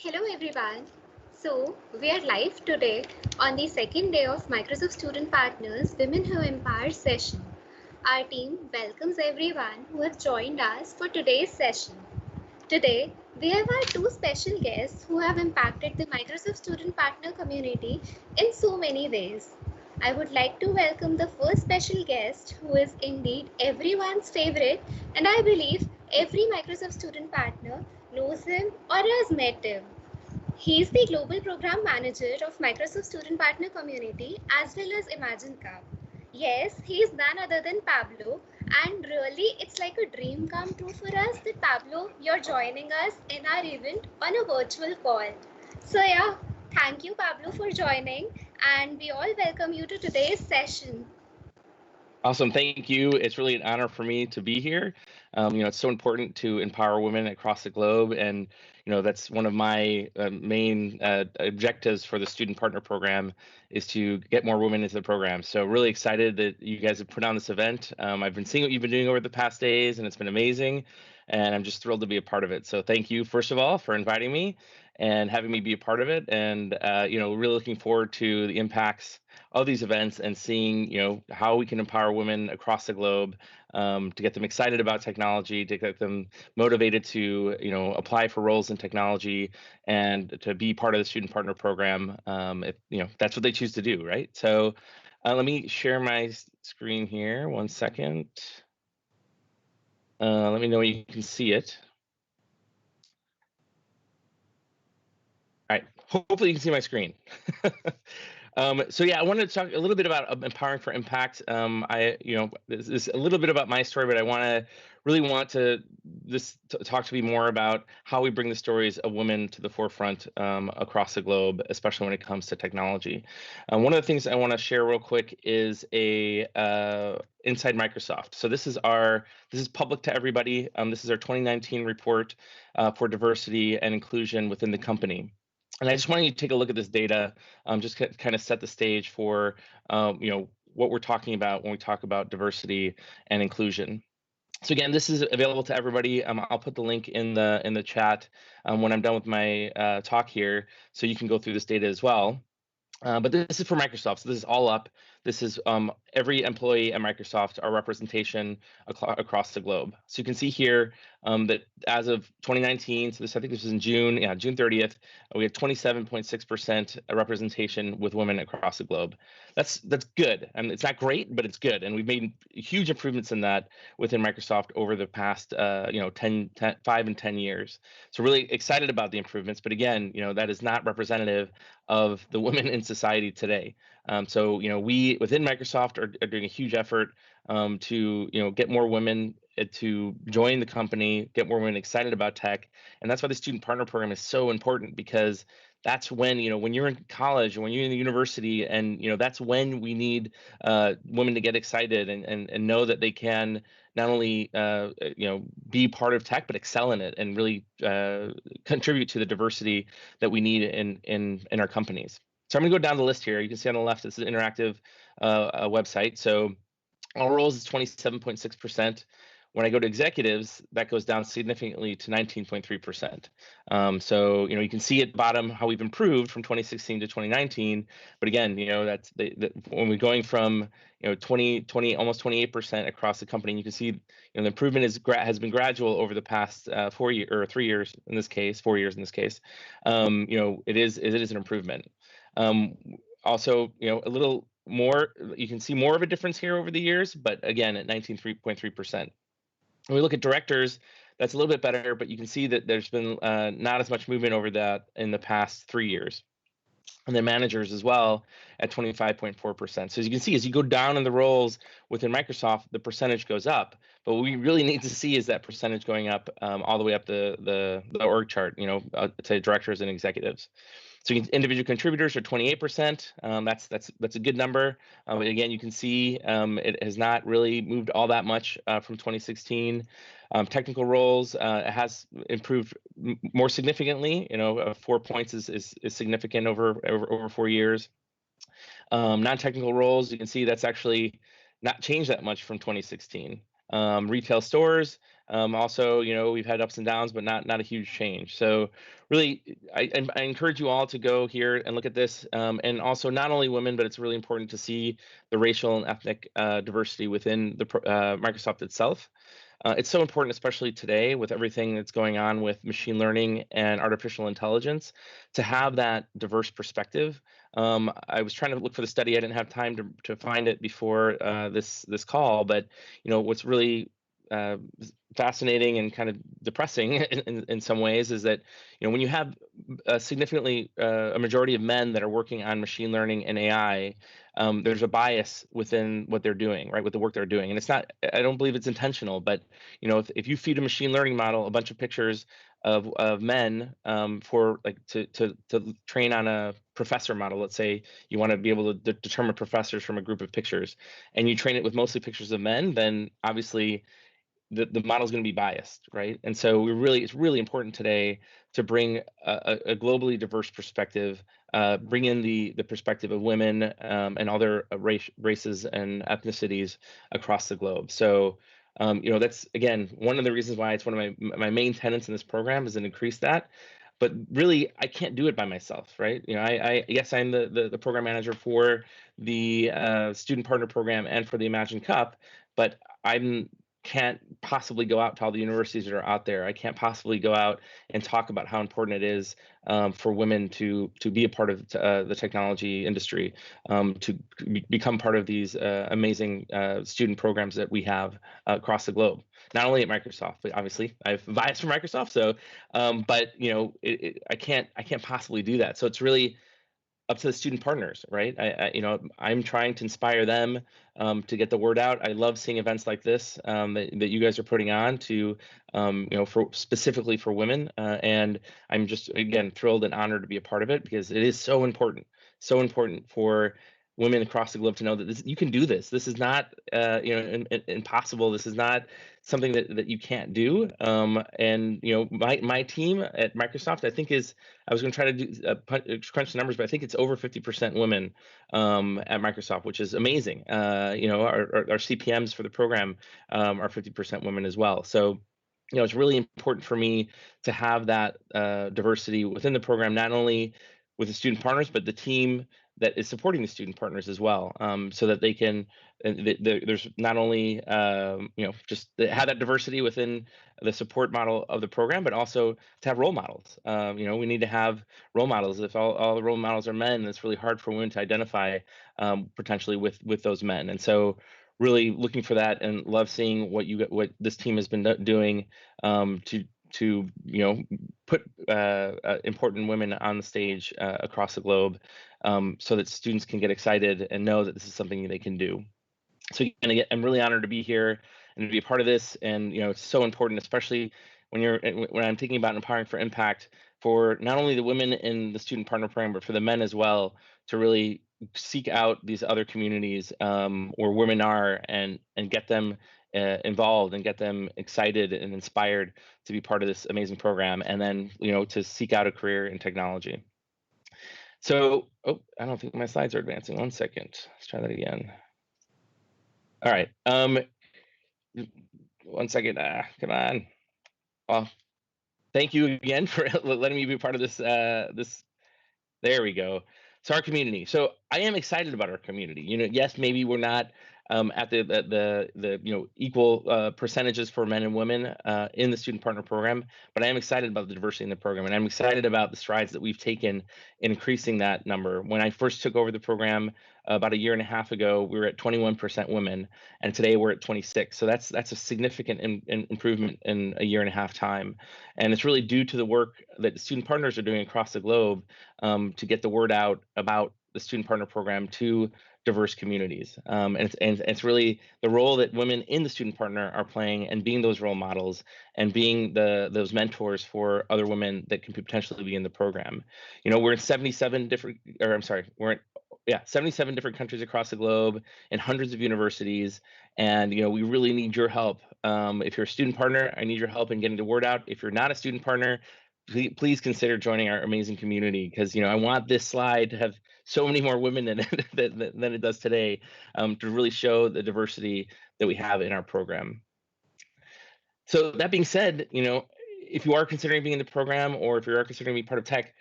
Hello everyone. So we are live today on the second day of Microsoft Student Partners Women Who Empower session. Our team welcomes everyone who has joined us for today's session. Today we have our two special guests who have impacted the Microsoft Student Partner community in so many ways. I would like to welcome the first special guest who is indeed everyone's favorite, and I believe every Microsoft Student Partner knows him or has met him. He is the Global Program Manager of Microsoft Student Partner Community as well as Imagine Cup. Yes, he is none other than Pablo, and really it's like a dream come true for us that Pablo, you're joining us in our event on a virtual call. So yeah, thank you Pablo for joining, and we all welcome you to today's session. Awesome. Thank you. It's really an honor for me to be here. It's so important to empower women across the globe. And, that's one of my main objectives for the Student Partner Program is to get more women into the program. So really excited that you guys have put on this event. I've been seeing what you've been doing over the past days, and it's been amazing. And I'm just thrilled to be a part of it. So thank you, first of all, for inviting me and having me be a part of it. And, really looking forward to the impacts of these events and seeing how we can empower women across the globe, to get them excited about technology, to get them motivated to apply for roles in technology and to be part of the Student Partner Program, if that's what they choose to do, right? So let me share my screen here 1 second. Let me know when you can see it. All right, hopefully you can see my screen. So yeah, I wanted to talk a little bit about empowering for impact. This is a little bit about my story, but I want to talk to me more about how we bring the stories of women to the forefront across the globe, especially when it comes to technology. One of the things I want to share real quick is inside Microsoft. So this is public to everybody. This is our 2019 report for diversity and inclusion within the company. And I just want you to take a look at this data, just kind of set the stage for what we're talking about when we talk about diversity and inclusion. So again, this is available to everybody. I'll put the link in the chat when I'm done with my talk here, so you can go through this data as well. But this is for Microsoft, so this is all up. This is every employee at Microsoft, our representation across the globe. So you can see here that as of 2019, so I think this was in June, June 30th, we have 27.6% representation with women across the globe. That's good, and it's not great, but it's good, and we've made huge improvements in that within Microsoft over the past 5 and 10 years. So really excited about the improvements, but again, that is not representative of the women in society today. So we within Microsoft are doing a huge effort to get more women to join the company, get more women excited about tech, and that's why the Student Partner Program is so important, because that's when when you're in college and when you're in the university, and that's when we need women to get excited and know that they can not only be part of tech but excel in it and really contribute to the diversity that we need in our companies. So I'm going to go down the list here. You can see on the left, this is an interactive website. So all roles is 27.6%. When I go to executives, that goes down significantly to 19.3%. So you can see at the bottom how we've improved from 2016 to 2019. But again, that's when we're going from 20 almost 28% across the company. And you can see the improvement has been gradual over the past 4 years or 3 years in this case, 4 years in this case. It is an improvement. Also, a little more, you can see more of a difference here over the years, but again, at 19.3%. When we look at directors, that's a little bit better, but you can see that there's been not as much movement over that in the past 3 years. And then managers as well at 25.4%. So as you can see, as you go down in the roles within Microsoft, the percentage goes up. But what we really need to see is that percentage going up all the way up the org chart, to directors and executives. So individual contributors are 28%. That's a good number. But again, you can see it has not really moved all that much from 2016. Technical roles, it has improved more significantly. 4 points is significant over 4 years. Non-technical roles, you can see that's actually not changed that much from 2016. retail stores. Also, we've had ups and downs, but not a huge change. So really, I encourage you all to go here and look at this. And also not only women, but it's really important to see the racial and ethnic diversity within the Microsoft itself. It's so important, especially today with everything that's going on with machine learning and artificial intelligence, to have that diverse perspective. I was trying to look for the study. I didn't have time to find it before this call, but what's really fascinating and kind of depressing in some ways is that when you have significantly a majority of men that are working on machine learning and AI, there's a bias within what they're doing, right, with the work they're doing. And it's not, I don't believe it's intentional, but if you feed a machine learning model a bunch of pictures of men for like to train on a professor model, let's say you want to be able to determine professors from a group of pictures, and you train it with mostly pictures of men, then obviously the model is going to be biased, right? And so it's really important today to bring a globally diverse perspective, bring in the perspective of women and other races and ethnicities across the globe. So that's again one of the reasons why it's one of my main tenets in this program is to increase that. But really, I can't do it by myself, right? I yes, I'm the program manager for the student partner program and for the Imagine Cup, but I can't possibly go out to all the universities that are out there. I can't possibly go out and talk about how important it is for women to be a part of the technology industry, to become part of these amazing student programs that we have across the globe. Not only at Microsoft, but obviously I have bias for Microsoft. So, but I can't possibly do that. So it's really up to the student partners, right? I'm trying to inspire them to get the word out. I love seeing events like this that you guys are putting on to, for specifically for women. And I'm just again thrilled and honored to be a part of it because it is so important for women across the globe to know that you can do this. This is not impossible. This is not something that you can't do. And my team at Microsoft, I was going to try to do crunch the numbers, but I think it's over 50% women at Microsoft, which is amazing. Our CPMs for the program are 50% women as well. So it's really important for me to have that diversity within the program, not only with the student partners, but the team that is supporting the student partners as well, so that they can. There's not only just have that diversity within the support model of the program, but also to have role models. We need to have role models. If all the role models are men, it's really hard for women to identify potentially with those men. And so, really looking for that, and love seeing what this team has been doing to put important women on the stage across the globe, so that students can get excited and know that this is something they can do. So again, I'm really honored to be here and to be a part of this. And it's so important, especially when I'm thinking about empowering for impact, for not only the women in the student partner program, but for the men as well, to really seek out these other communities where women are, and get them involved and get them excited and inspired to be part of this amazing program, and then to seek out a career in technology. So, I don't think my slides are advancing. 1 second. Let's try that again. All right. 1 second. Come on. Well, thank you again for letting me be part of this. There we go. So our community. So I am excited about our community. Yes, maybe we're not at the equal percentages for men and women in the student partner program, but I am excited about the diversity in the program, and I'm excited about the strides that we've taken in increasing that number. When I first took over the program about a year and a half ago, we were at 21% women, and today we're at 26. So that's a significant improvement in a year and a half time, and it's really due to the work that the student partners are doing across the globe to get the word out about the student partner program to diverse communities. And it's really the role that women in the student partner are playing, and being those role models, and being those mentors for other women that can potentially be in the program. We're in 77 different, or I'm sorry, we're in 77 different countries across the globe, and hundreds of universities. And we really need your help. If you're a student partner, I need your help in getting the word out. If you're not a student partner, please consider joining our amazing community, because I want this slide to have so many more women in it than it does today, to really show the diversity that we have in our program. So that being said, if you are considering being in the program, or if you are considering being part of tech,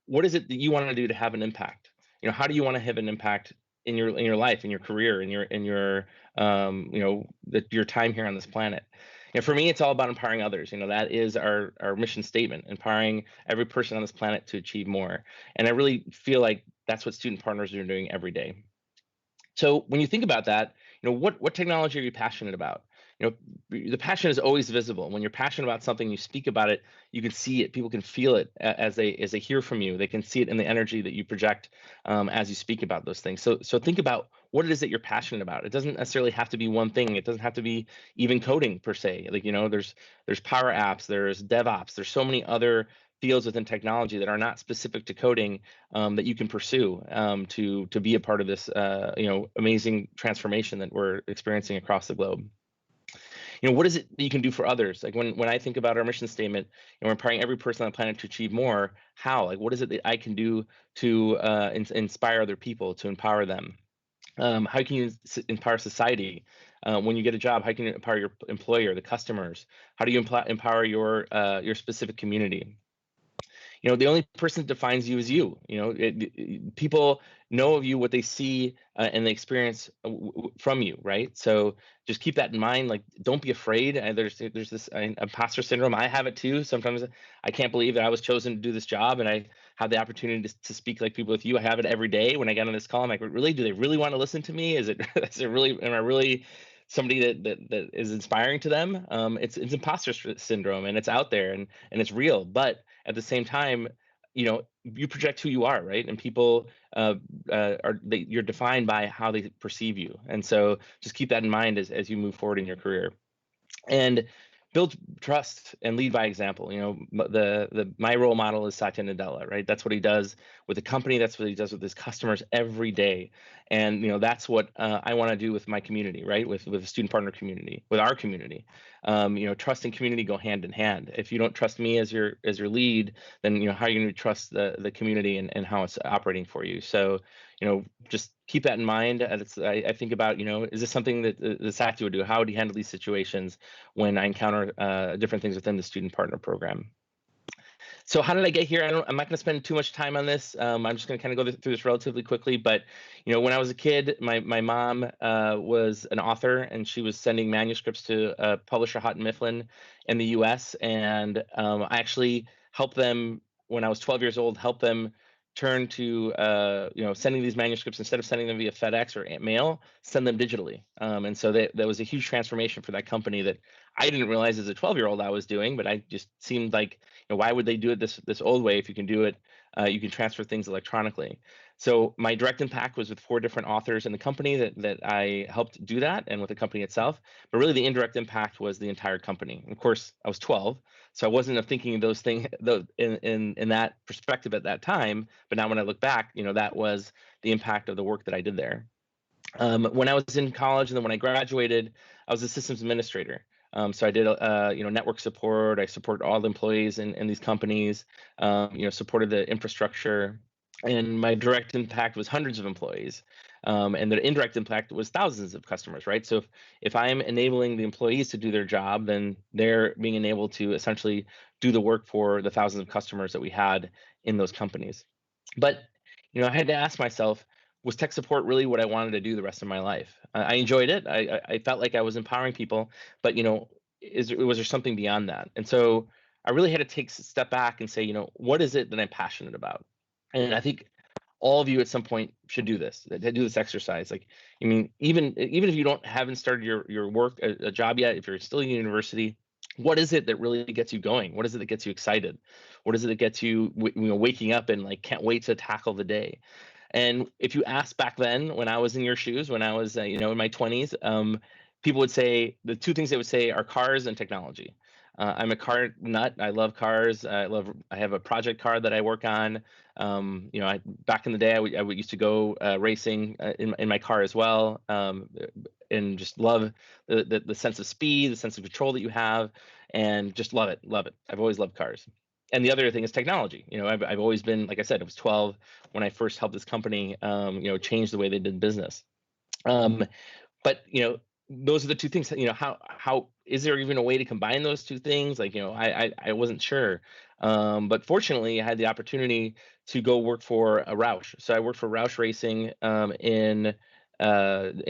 what is it that you want to do to have an impact? How do you want to have an impact in your life, in your career, in your your time here on this planet? For me, it's all about empowering others. That is our mission statement: empowering every person on this planet to achieve more. And I really feel like that's what student partners are doing every day. So when you think about that, what technology are you passionate about? The passion is always visible. When you're passionate about something, you speak about it, you can see it. People can feel it as they hear from you. They can see it in the energy that you project as you speak about those things. So think about what it is that you're passionate about. It doesn't necessarily have to be one thing. It doesn't have to be even coding per se. Like there's Power Apps, there's DevOps, there's so many other fields within technology that are not specific to coding that you can pursue to be a part of this amazing transformation that we're experiencing across the globe. What is it that you can do for others? Like when I think about our mission statement, we're empowering every person on the planet to achieve more. How? Like what is it that I can do to inspire other people, to empower them? How can you empower society? When you get a job, how can you empower your employer, the customers? How do you empower your specific community? The only person that defines you is you. People know of you what they see and they experience from you, right? So just keep that in mind. Like, don't be afraid. There's this imposter syndrome. I have it too. Sometimes I can't believe that I was chosen to do this job, and I have the opportunity to speak like people with you. I have it every day when I get on this call. I'm like, really? Do they really want to listen to me? Is it really? Am I really somebody that is inspiring to them? It's imposter syndrome, and it's out there, and it's real. But at the same time, you project who you are, right? And people you're defined by how they perceive you. And so just keep that in mind as you move forward in your career. And build trust and lead by example. My role model is Satya Nadella, right? That's what he does with the company. That's what he does with his customers every day. And that's what I want to do with my community, right? With the student partner community, with our community. Trust and community go hand in hand. If you don't trust me as your lead, then how are you going to trust the community and how it's operating for you? So just keep that in mind. I think about, is this something that the Satya would do? How would he handle these situations when I encounter different things within the student partner program? So how did I get here? I'm not going to spend too much time on this. I'm just going to kind of go through this relatively quickly. But when I was a kid, my mom was an author, and she was sending manuscripts to publisher Houghton Mifflin in the U.S. And I actually helped them when I was 12 years old. Help them turn to sending these manuscripts, instead of sending them via FedEx or mail, send them digitally. And so that was a huge transformation for that company that I didn't realize as a 12-year-old I was doing, but I just seemed like, why would they do it this old way if you can do it? You can transfer things electronically. So my direct impact was with 4 different authors in the company that I helped do that, and with the company itself. But really, the indirect impact was the entire company. Of course, I was 12, so I wasn't thinking of those things in that perspective at that time. But now when I look back, that was the impact of the work that I did there. When I was in college and then when I graduated, I was a systems administrator. So I did, network support. I supported all the employees in these companies, supported the infrastructure, and my direct impact was hundreds of employees. And the indirect impact was thousands of customers, right? So if I'm enabling the employees to do their job, then they're being enabled to essentially do the work for the thousands of customers that we had in those companies. But, I had to ask myself, was tech support really what I wanted to do the rest of my life? I enjoyed it. I felt like I was empowering people, but was there something beyond that? And so I really had to take a step back and say, what is it that I'm passionate about? And I think all of you at some point should do this exercise. Like, even if you haven't started your work, a job yet, if you're still in university, what is it that really gets you going? What is it that gets you excited? What is it that gets you waking up and like can't wait to tackle the day? And if you asked back then, when I was in your shoes, when I was in my 20s, people would say the 2 things they would say are cars and technology. I'm a car nut. I love cars. I have a project car that I work on. Back in the day, I would used to go racing in my car as well, and just love the sense of speed, the sense of control that you have, and just love it. I've always loved cars. And the other thing is technology. I've always been, like I said, I was 12 when I first helped this company, change the way they did business. But those are the two things. How is there even a way to combine those two things? Like, I wasn't sure. But fortunately, I had the opportunity to go work for a Roush. So I worked for Roush Racing in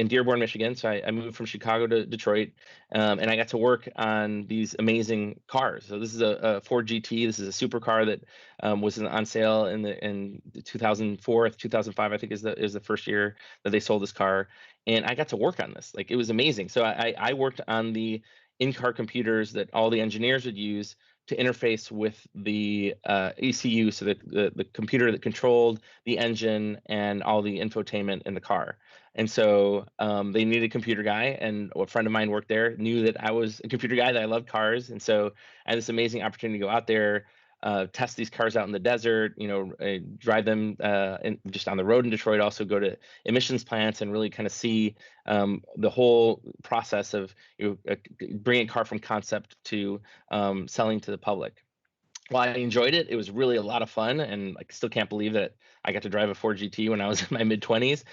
Dearborn, Michigan. So I moved from Chicago to Detroit, and I got to work on these amazing cars. So this is a Ford GT. This is a supercar that was on sale in 2004, 2005, I think is the first year that they sold this car. And I got to work on this. Like, it was amazing. So I worked on the in-car computers that all the engineers would use to interface with the ECU, so the computer that controlled the engine and all the infotainment in the car. And so they needed a computer guy, and a friend of mine worked there, knew that I was a computer guy, that I loved cars. And so I had this amazing opportunity to go out there, test these cars out in the desert, drive them just on the road in Detroit, also go to emissions plants and really kind of see the whole process of bringing a car from concept to selling to the public. While I enjoyed it, it was really a lot of fun, and I still can't believe that I got to drive a Ford GT when I was in my mid-20s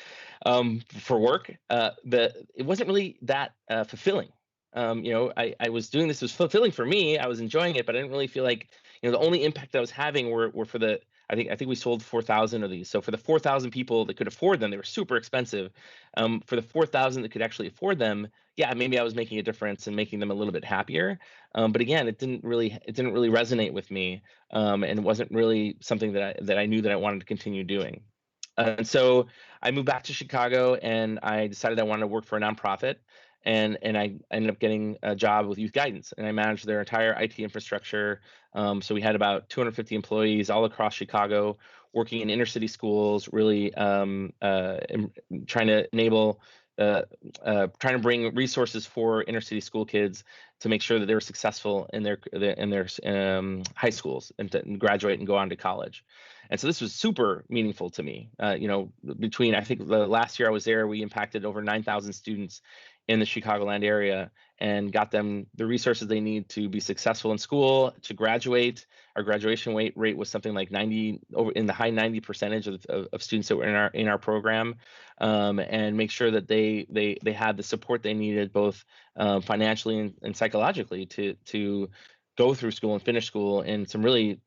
for work. It wasn't really that fulfilling. I was doing this, it was fulfilling for me. I was enjoying it, but I didn't really feel like, the only impact that I was having were for the, I think we sold 4,000 of these. So for the 4,000 people that could afford them, they were super expensive. For the 4,000 that could actually afford them, yeah, maybe I was making a difference and making them a little bit happier. But again, it didn't really resonate with me, and it wasn't really something that I knew that I wanted to continue doing. And so I moved back to Chicago, and I decided I wanted to work for a nonprofit. And I ended up getting a job with Youth Guidance, and I managed their entire IT infrastructure. So we had about 250 employees all across Chicago, working in inner city schools, really trying to enable, trying to bring resources for inner city school kids to make sure that they were successful in their high schools and to graduate and go on to college. And so this was super meaningful to me. Between, I think, the last year I was there, we impacted over 9,000 students in the Chicagoland area and got them the resources they need to be successful in school, to graduate. Our graduation rate was something like 90, over in the high 90% of students that were in our program, and make sure that they had the support they needed, both financially and psychologically, to go through school and finish school in some really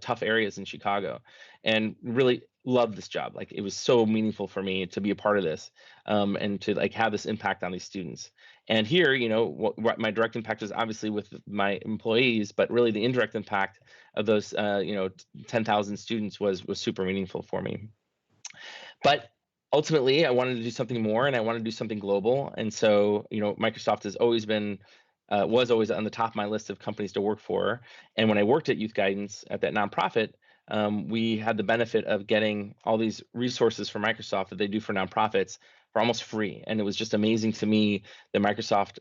tough areas in Chicago. And really loved this job. Like, it was so meaningful for me to be a part of this, and to have this impact on these students. And here, what my direct impact is obviously with my employees, but really the indirect impact of those 10,000 students was super meaningful for me. But ultimately, I wanted to do something more, and I wanted to do something global. And so, Microsoft has always been was always on the top of my list of companies to work for. And when I worked at Youth Guidance at that nonprofit, we had the benefit of getting all these resources from Microsoft that they do for nonprofits for almost free. And it was just amazing to me that Microsoft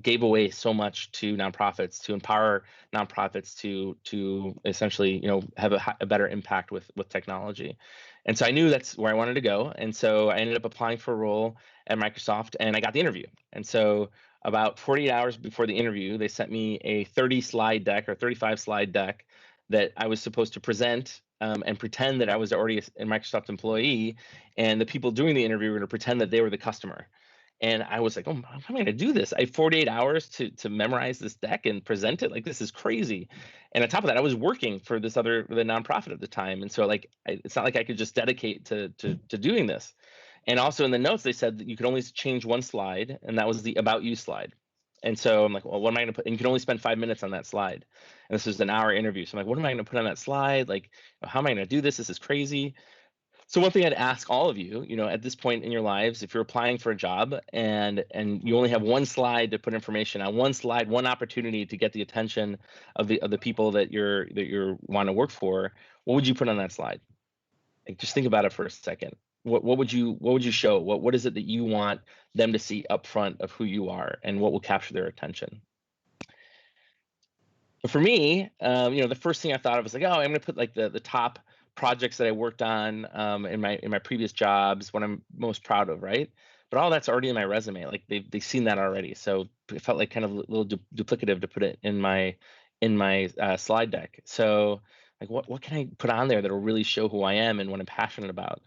gave away so much to nonprofits, to empower nonprofits to essentially, have a better impact with technology. And so I knew that's where I wanted to go. And so I ended up applying for a role at Microsoft, and I got the interview. And so about 48 hours before the interview, they sent me a 30-slide deck or 35-slide deck that I was supposed to present, and pretend that I was already a Microsoft employee, and the people doing the interview were going to pretend that they were the customer. And I was like, oh, how am I going to do this? I have 48 hours to memorize this deck and present it. Like, this is crazy. And on top of that, I was working for the nonprofit at the time. And so it's not like I could just dedicate to doing this. And also in the notes, they said that you could only change one slide, and that was the About You slide. And so I'm like, well, what am I going to put? And you can only spend 5 minutes on that slide. And this was an hour interview. So I'm like, what am I going to put on that slide? Like, how am I going to do this? This is crazy. So one thing I'd ask all of you, at this point in your lives, if you're applying for a job and you only have one slide to put information on, one slide, one opportunity to get the attention of the people that you want to work for, what would you put on that slide? Like, just think about it for a second. What would you show? What is it that you want them to see up front of who you are, and what will capture their attention? But for me, the first thing I thought of was like, oh, I'm going to put like the top projects that I worked on in my previous jobs, what I'm most proud of, right? But all that's already in my resume. Like, they've seen that already, so it felt like kind of a little duplicative to put it in my slide deck. So like, what can I put on there that will really show who I am and what I'm passionate about?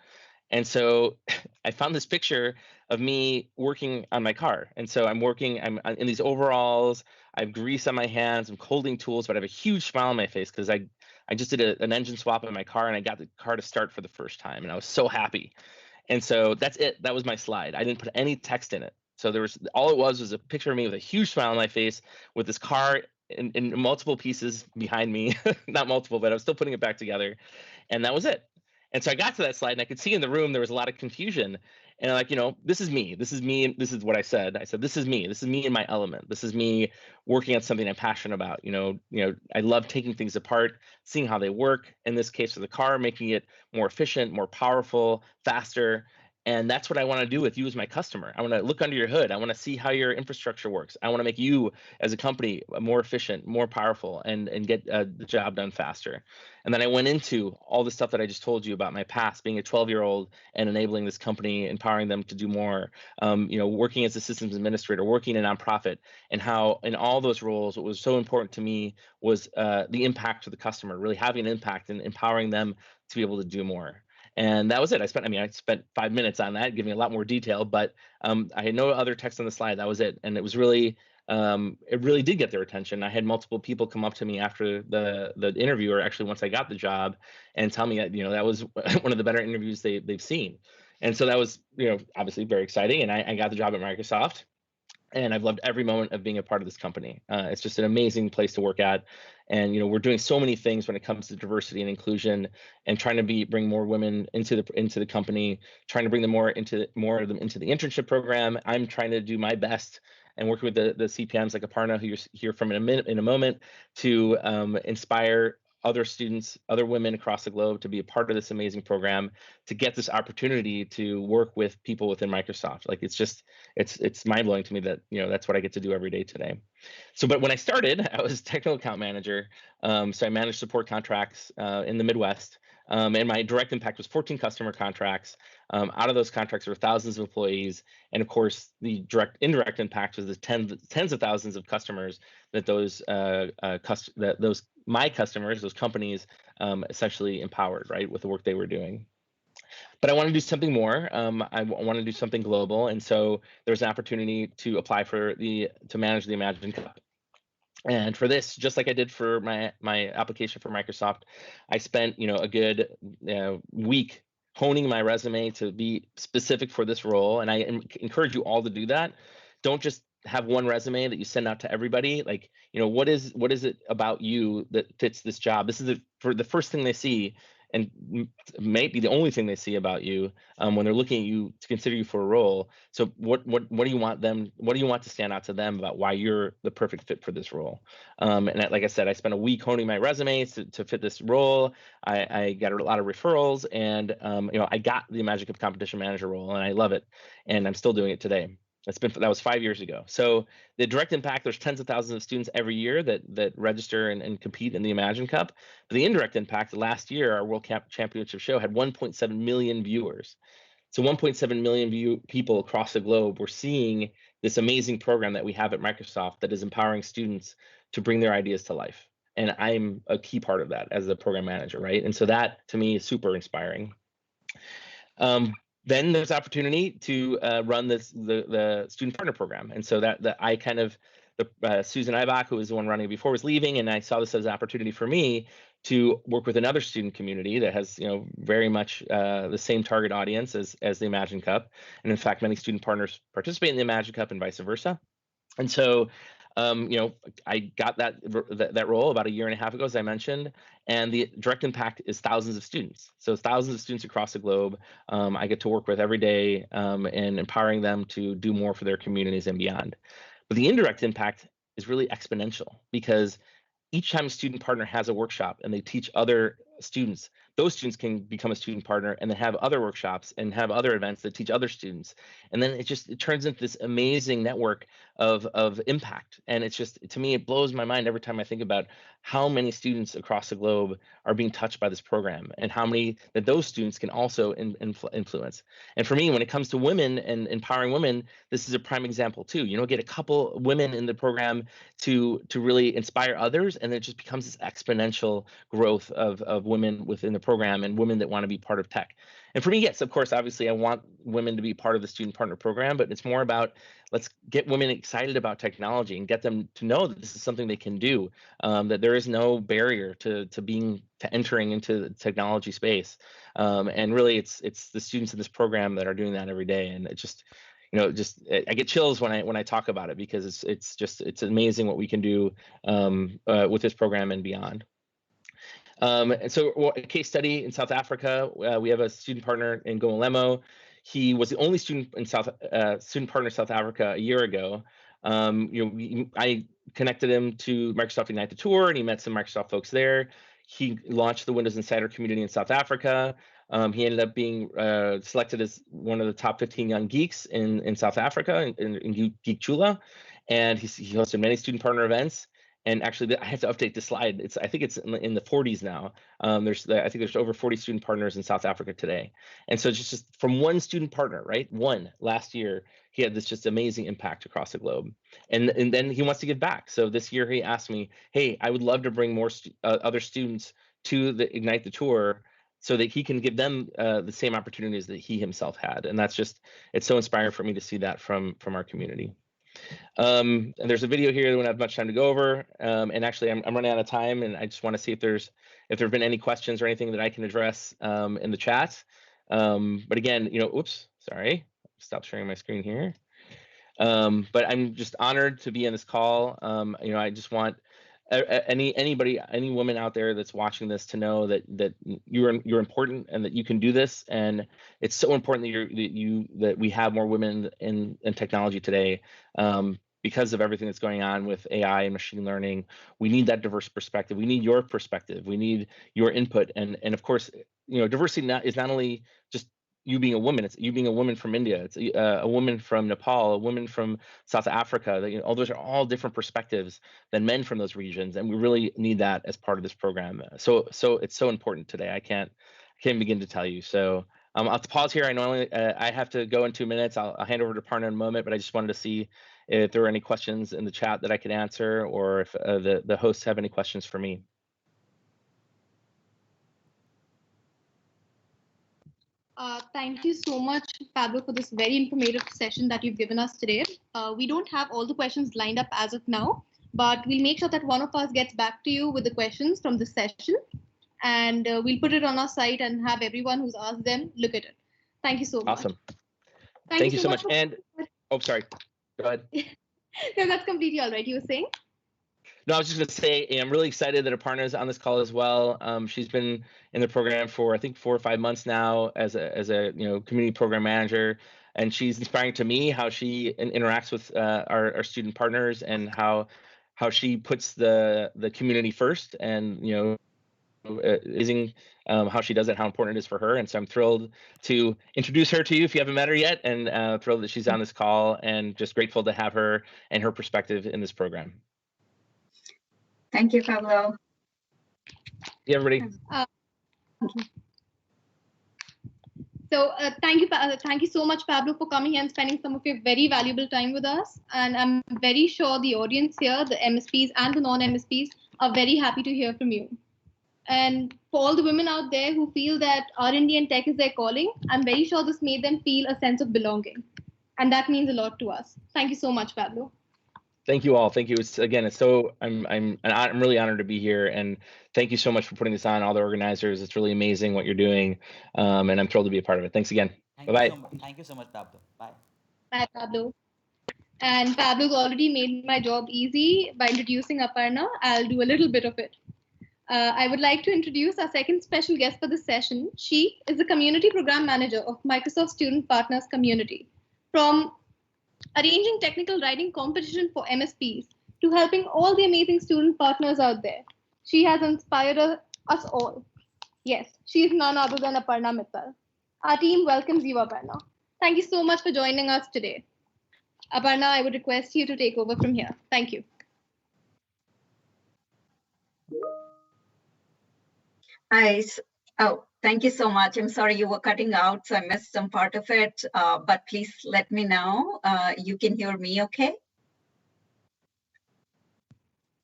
And so I found this picture of me working on my car. And so I'm in these overalls, I have grease on my hands, I'm holding tools, but I have a huge smile on my face because I just did an engine swap in my car and I got the car to start for the first time. And I was so happy. And so that's it. That was my slide. I didn't put any text in it. So all it was a picture of me with a huge smile on my face with this car in multiple pieces behind me. Not multiple, but I was still putting it back together. And that was it. And so I got to that slide and I could see in the room there was a lot of confusion. And I'm like, this is me. This is me. And this is what I said. I said, this is me. This is me in my element. This is me working on something I'm passionate about. I love taking things apart, seeing how they work. In this case, of the car, making it more efficient, more powerful, faster. And that's what I want to do with you as my customer. I want to look under your hood. I want to see how your infrastructure works. I want to make you as a company more efficient, more powerful, and get the job done faster. And then I went into all the stuff that I just told you about my past, being a 12-year-old and enabling this company, empowering them to do more, working as a systems administrator, working in a nonprofit, and how in all those roles, what was so important to me was the impact to the customer, really having an impact and empowering them to be able to do more. And that was it. I spent 5 minutes on that, giving a lot more detail, but I had no other text on the slide. That was it. And it was really, it really did get their attention. I had multiple people come up to me after the interview, or actually once I got the job, and tell me that, that was one of the better interviews they've seen. And so that was, obviously very exciting. And I got the job at Microsoft. And I've loved every moment of being a part of this company. It's just an amazing place to work at. And we're doing so many things when it comes to diversity and inclusion, and trying to bring more women into the company, trying to bring them more of them into the internship program. I'm trying to do my best and working with the CPMs like Aparna, who you'll hear from in a moment, to inspire other students, other women across the globe to be a part of this amazing program, to get this opportunity to work with people within Microsoft. Like it's mind blowing to me that that's what I get to do every day today. So, but when I started, I was technical account manager. So I managed support contracts in the Midwest. And my direct impact was 14 customer contracts. Out of those contracts, there were thousands of employees, and of course, the indirect impact was the tens of thousands of customers that my customers, those companies, essentially empowered, right, with the work they were doing. But I want to do something more. I want to do something global, and so there's an opportunity to apply to manage the Imagine Cup. And for this, just like I did for my application for Microsoft, I spent a good week honing my resume to be specific for this role. And I encourage you all to do that. Don't just have one resume that you send out to everybody. Like, what is it about you that fits this job? This is for the first thing they see, and may be the only thing they see about you when they're looking at you to consider you for a role. So what do you want to stand out to them about why you're the perfect fit for this role? And like I said, I spent a week honing my resume to fit this role. I got a lot of referrals, and I got the Magic of Competition Manager role, and I love it, and I'm still doing it today. That was 5 years ago. So the direct impact, there's tens of thousands of students every year that register and compete in the Imagine Cup. But the indirect impact, last year, our World Championship show had 1.7 million viewers. So 1.7 million people across the globe were seeing this amazing program that we have at Microsoft that is empowering students to bring their ideas to life. And I'm a key part of that as the program manager, right? And so that, to me, is super inspiring. Then there's opportunity to run the student partner program, and so Susan Ibach, who was the one running before, was leaving, and I saw this as an opportunity for me to work with another student community that has very much the same target audience as the Imagine Cup, and in fact, many student partners participate in the Imagine Cup and vice versa. And so I got that role about a year and a half ago, as I mentioned, and the direct impact is thousands of students. So thousands of students across the globe I get to work with every day, and empowering them to do more for their communities and beyond. But the indirect impact is really exponential, because each time a student partner has a workshop and they teach other students, those students can become a student partner and then have other workshops and have other events that teach other students. And then it turns into this amazing network of impact. And it's just, to me, it blows my mind every time I think about how many students across the globe are being touched by this program, and how many that those students can also influence. And for me, when it comes to women and empowering women, this is a prime example too. Get a couple women in the program to really inspire others, and it just becomes this exponential growth of women within the program and women that want to be part of tech. And for me, yes, of course, obviously I want women to be part of the student partner program, but it's more about let's get women excited about technology and get them to know that this is something they can do, that there is no barrier to entering into the technology space. And really it's the students in this program that are doing that every day. And it just, I get chills when I talk about it, because it's amazing what we can do with this program and beyond. And so a case study in South Africa, we have a student partner in Gomolemo. He was the only student partner in South Africa a year ago. I connected him to Microsoft Ignite the Tour, and he met some Microsoft folks there. He launched the Windows Insider community in South Africa. He ended up being selected as one of the top 15 young geeks in South Africa, in Geek Chula, and he hosted many student partner events. And actually, I have to update this slide. I think it's in the 40s now. I think there's over 40 student partners in South Africa today. And so just from one student partner, right? One last year, he had this just amazing impact across the globe. And then he wants to give back. So this year he asked me, hey, I would love to bring more other students to the Ignite the Tour so that he can give them the same opportunities that he himself had. And it's so inspiring for me to see that from our community. And there's a video here that we don't have much time to go over. And actually, I'm running out of time, and I just want to see if there have been any questions or anything that I can address in the chat. But again, oops, sorry, stop sharing my screen here. But I'm just honored to be on this call. I just want any woman out there that's watching this to know that you're important and that you can do this. And it's so important that we have more women in technology today, because of everything that's going on with AI and machine learning. We need that diverse perspective. We need your perspective. We need your input. And of course, diversity is not only just you being a woman, it's you being a woman from India, it's a woman from Nepal, a woman from South Africa. All those are all different perspectives than men from those regions, and we really need that as part of this program. So it's so important today. I can't begin to tell you. So I'll have to pause here. I normally I have to go in 2 minutes. I'll hand over to Aparna in a moment, but I just wanted to see if there were any questions in the chat that I could answer, or if the hosts have any questions for me. Thank you so much, Pablo, for this very informative session that you've given us today. We don't have all the questions lined up as of now, but we'll make sure that one of us gets back to you with the questions from this session, and we'll put it on our site and have everyone who's asked them look at it. Thank you so much. Awesome. Thank you so much. And oh, sorry. Go ahead. No, that's completely all right. You were saying? No, I was just going to say, I'm really excited that Aparna is on this call as well. She's been in the program for, I think, 4 or 5 months now as a community program manager, and she's inspiring to me how she interacts with our student partners, and how she puts the community first, and how she does it, how important it is for her. And so I'm thrilled to introduce her to you if you haven't met her yet, and thrilled that she's on this call, and just grateful to have her and her perspective in this program. Thank you, Pablo. Yeah, everybody. So thank you so much, Pablo, for coming here and spending some of your very valuable time with us. And I'm very sure the audience here, the MSPs and the non-MSPs, are very happy to hear from you. And for all the women out there who feel that R&D and tech is their calling, I'm very sure this made them feel a sense of belonging. And that means a lot to us. Thank you so much, Pablo. Thank you all. Thank you. I'm really honored to be here, and thank you so much for putting this on, all the organizers. It's really amazing what you're doing, and I'm thrilled to be a part of it. Thanks again. Bye-bye. Thank you so much, Pablo. Bye. Bye, Pablo. And Pablo's already made my job easy by introducing Aparna. I'll do a little bit of it. I would like to introduce our second special guest for this session. She is the Community Program Manager of Microsoft Student Partners Community. From arranging technical writing competition for MSPs to helping all the amazing student partners out there, she has inspired us all. Yes, she is none other than Aparna Mittal. Our team welcomes you, Aparna. Thank you so much for joining us today. Aparna, I would request you to take over from here. Thank you. Thank you so much. I'm sorry you were cutting out, so I missed some part of it, but please let me know. You can hear me okay?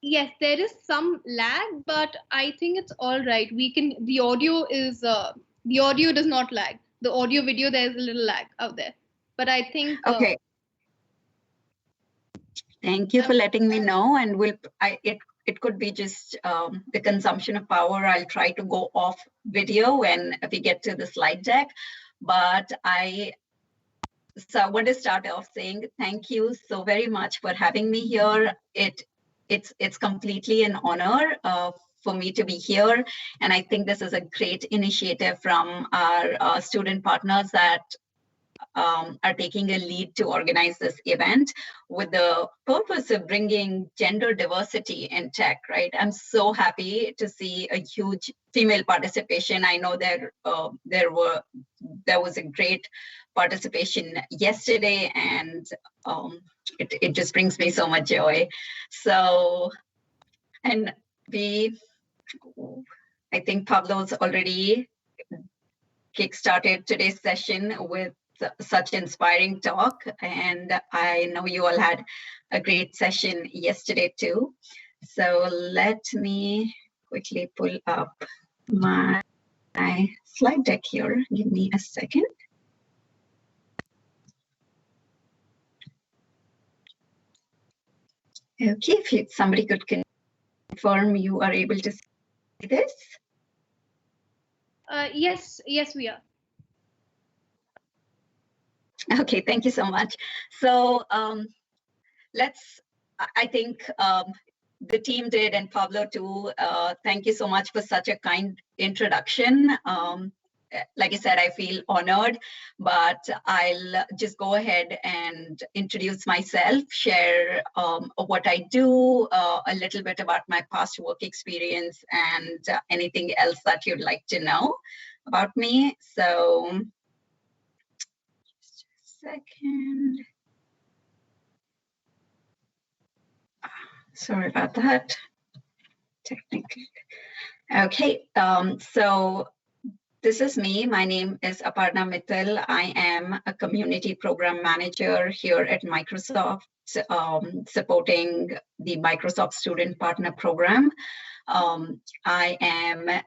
Yes, there is some lag, but I think it's all right. The audio does not lag. The audio video, there's a little lag out there. But I think Okay. Thank you for letting me know. And it could be just the consumption of power. I'll try to go off video when we get to the slide deck. But I want to start off saying thank you so very much for having me here. It's completely an honor for me to be here. And I think this is a great initiative from our student partners that are taking a lead to organize this event with the purpose of bringing gender diversity in tech, right? I'm so happy to see a huge female participation. I know there was a great participation yesterday, and it just brings me so much joy. So, and I think Pablo's already kickstarted today's session with such inspiring talk, and I know you all had a great session yesterday too. So let me quickly pull up my slide deck here. Give me a second. Okay, if somebody could confirm you are able to see this. yes, we are. Okay, thank you so much. So I think the team did, and Pablo too, thank you so much for such a kind introduction. Like I said, I feel honored, but I'll just go ahead and introduce myself, share what I do, a little bit about my past work experience, and anything else that you'd like to know about me. So, just a second. Sorry about that. Technically. Okay, so this is me. My name is Aparna Mittal. I am a community program manager here at Microsoft, supporting the Microsoft Student Partner Program. I am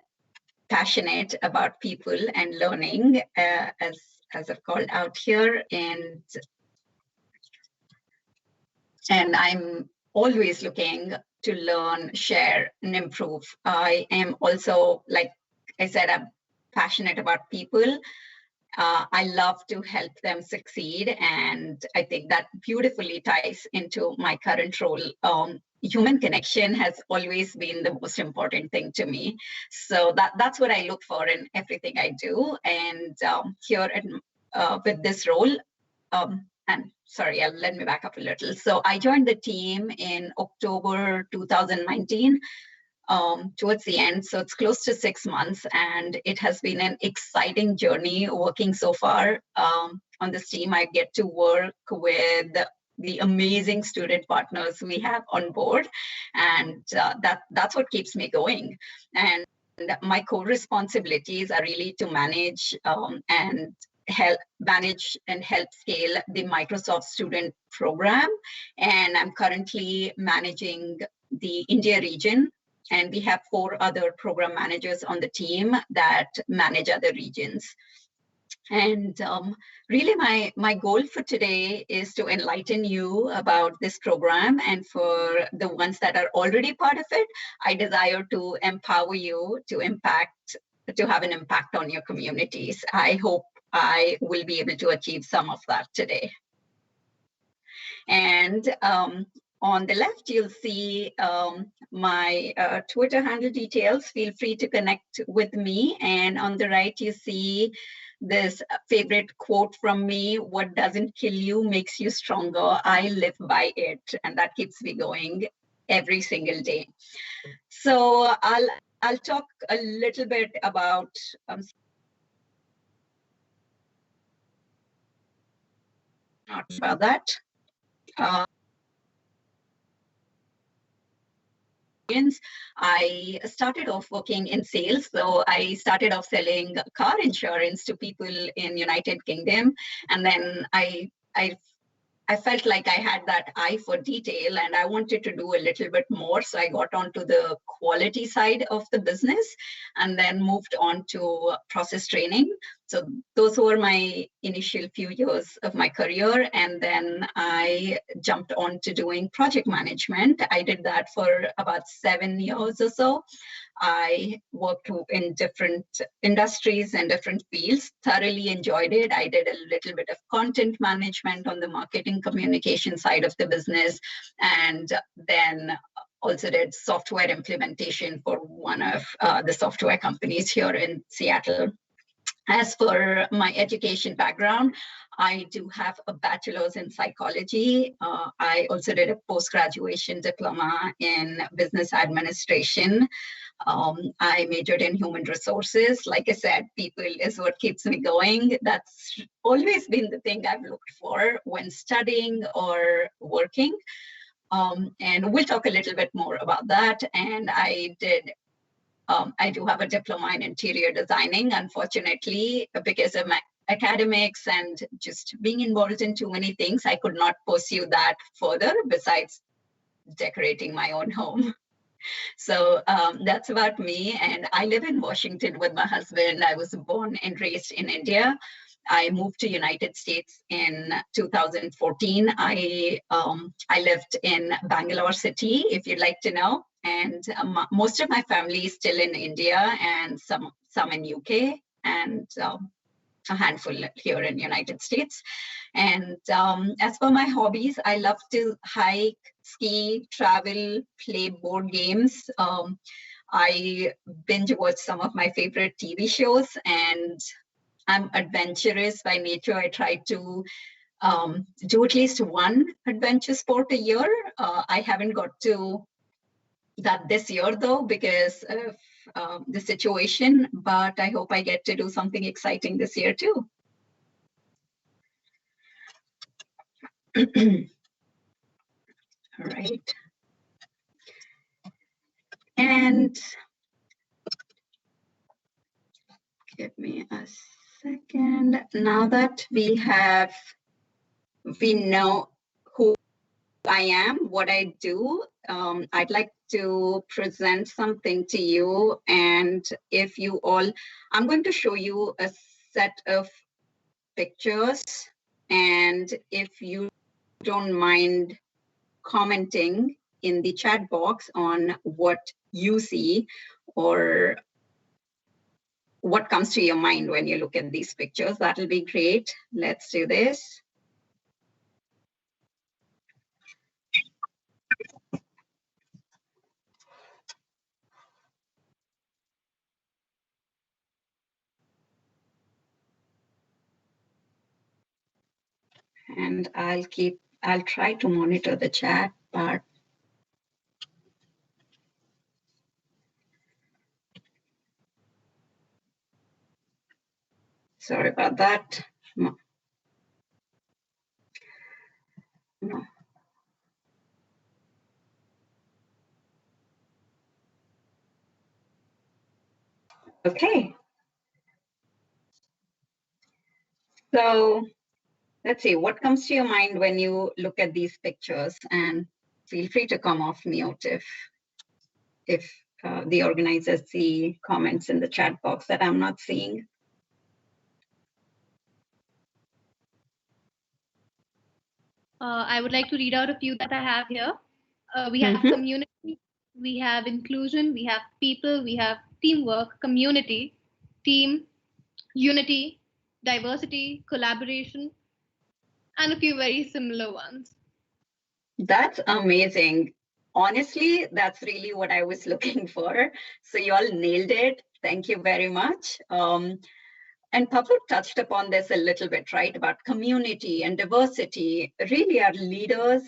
passionate about people and learning, as I've called out here, and I'm always looking to learn, share, and improve. I am also, like I said, I'm passionate about people. I love to help them succeed, and I think that beautifully ties into my current role. Human connection has always been the most important thing to me. So that's what I look for in everything I do. And here with this role, and sorry, let me back up a little. So I joined the team in October 2019, towards the end. So it's close to 6 months, and it has been an exciting journey working so far on this team. I get to work with the amazing student partners we have on board, and that's what keeps me going. And my core responsibilities are really to manage and help scale the Microsoft Student Program. And I'm currently managing the India region, and we have 4 other program managers on the team that manage other regions. And really my goal for today is to enlighten you about this program, and for the ones that are already part of it, I desire to empower you to have an impact on your communities. I hope I will be able to achieve some of that today. And on the left, you'll see my Twitter handle details. Feel free to connect with me. And on the right, you see this favorite quote from me: "What doesn't kill you makes you stronger." I live by it, and that keeps me going every single day. So I'll talk a little bit about not about that. I started off working in sales. So I started off selling car insurance to people in United Kingdom. And then I I felt like I had that eye for detail and I wanted to do a little bit more. So I got onto the quality side of the business and then moved on to process training. So those were my initial few years of my career. And then I jumped on to doing project management. I did that for about 7 years or so. I worked in different industries and different fields, thoroughly enjoyed it. I did a little bit of content management on the marketing communication side of the business, and then also did software implementation for one of the software companies here in Seattle. As for my education background, I do have a bachelor's in psychology. I also did a post-graduation diploma in business administration. I majored in human resources. Like I said, people is what keeps me going. That's always been the thing I've looked for when studying or working. And we'll talk a little bit more about that. And I do have a diploma in interior designing. Unfortunately, because of my academics and just being involved in too many things, I could not pursue that further besides decorating my own home. So that's about me. And I live in Washington with my husband. I was born and raised in India. I moved to United States in 2014. I lived in Bangalore city, if you'd like to know. And most of my family is still in India and some in UK and a handful here in United States. And as for my hobbies, I love to hike, ski, travel, play board games. I binge watch some of my favorite TV shows, and I'm adventurous by nature. I try to do at least one adventure sport a year. I haven't got to that this year though because of the situation, but I hope I get to do something exciting this year too. All right. And give me a second. Now that we know who I am, what I do, I'd like to present something to you. And if you all, I'm going to show you a set of pictures. And if you don't mind commenting in the chat box on what you see or what comes to your mind when you look at these pictures, that'll be great. Let's do this. And I'll try to monitor the chat, but sorry about that. No. Okay. So let's see, what comes to your mind when you look at these pictures? And feel free to come off mute if the organizers see comments in the chat box that I'm not seeing. I would like to read out a few that I have here. We have community, we have inclusion, we have people, we have teamwork, community, team, unity, diversity, collaboration, and a few very similar ones. That's amazing. Honestly, that's really what I was looking for. So you all nailed it. Thank you very much. And Pablo touched upon this a little bit, right? About community and diversity. Really, our leaders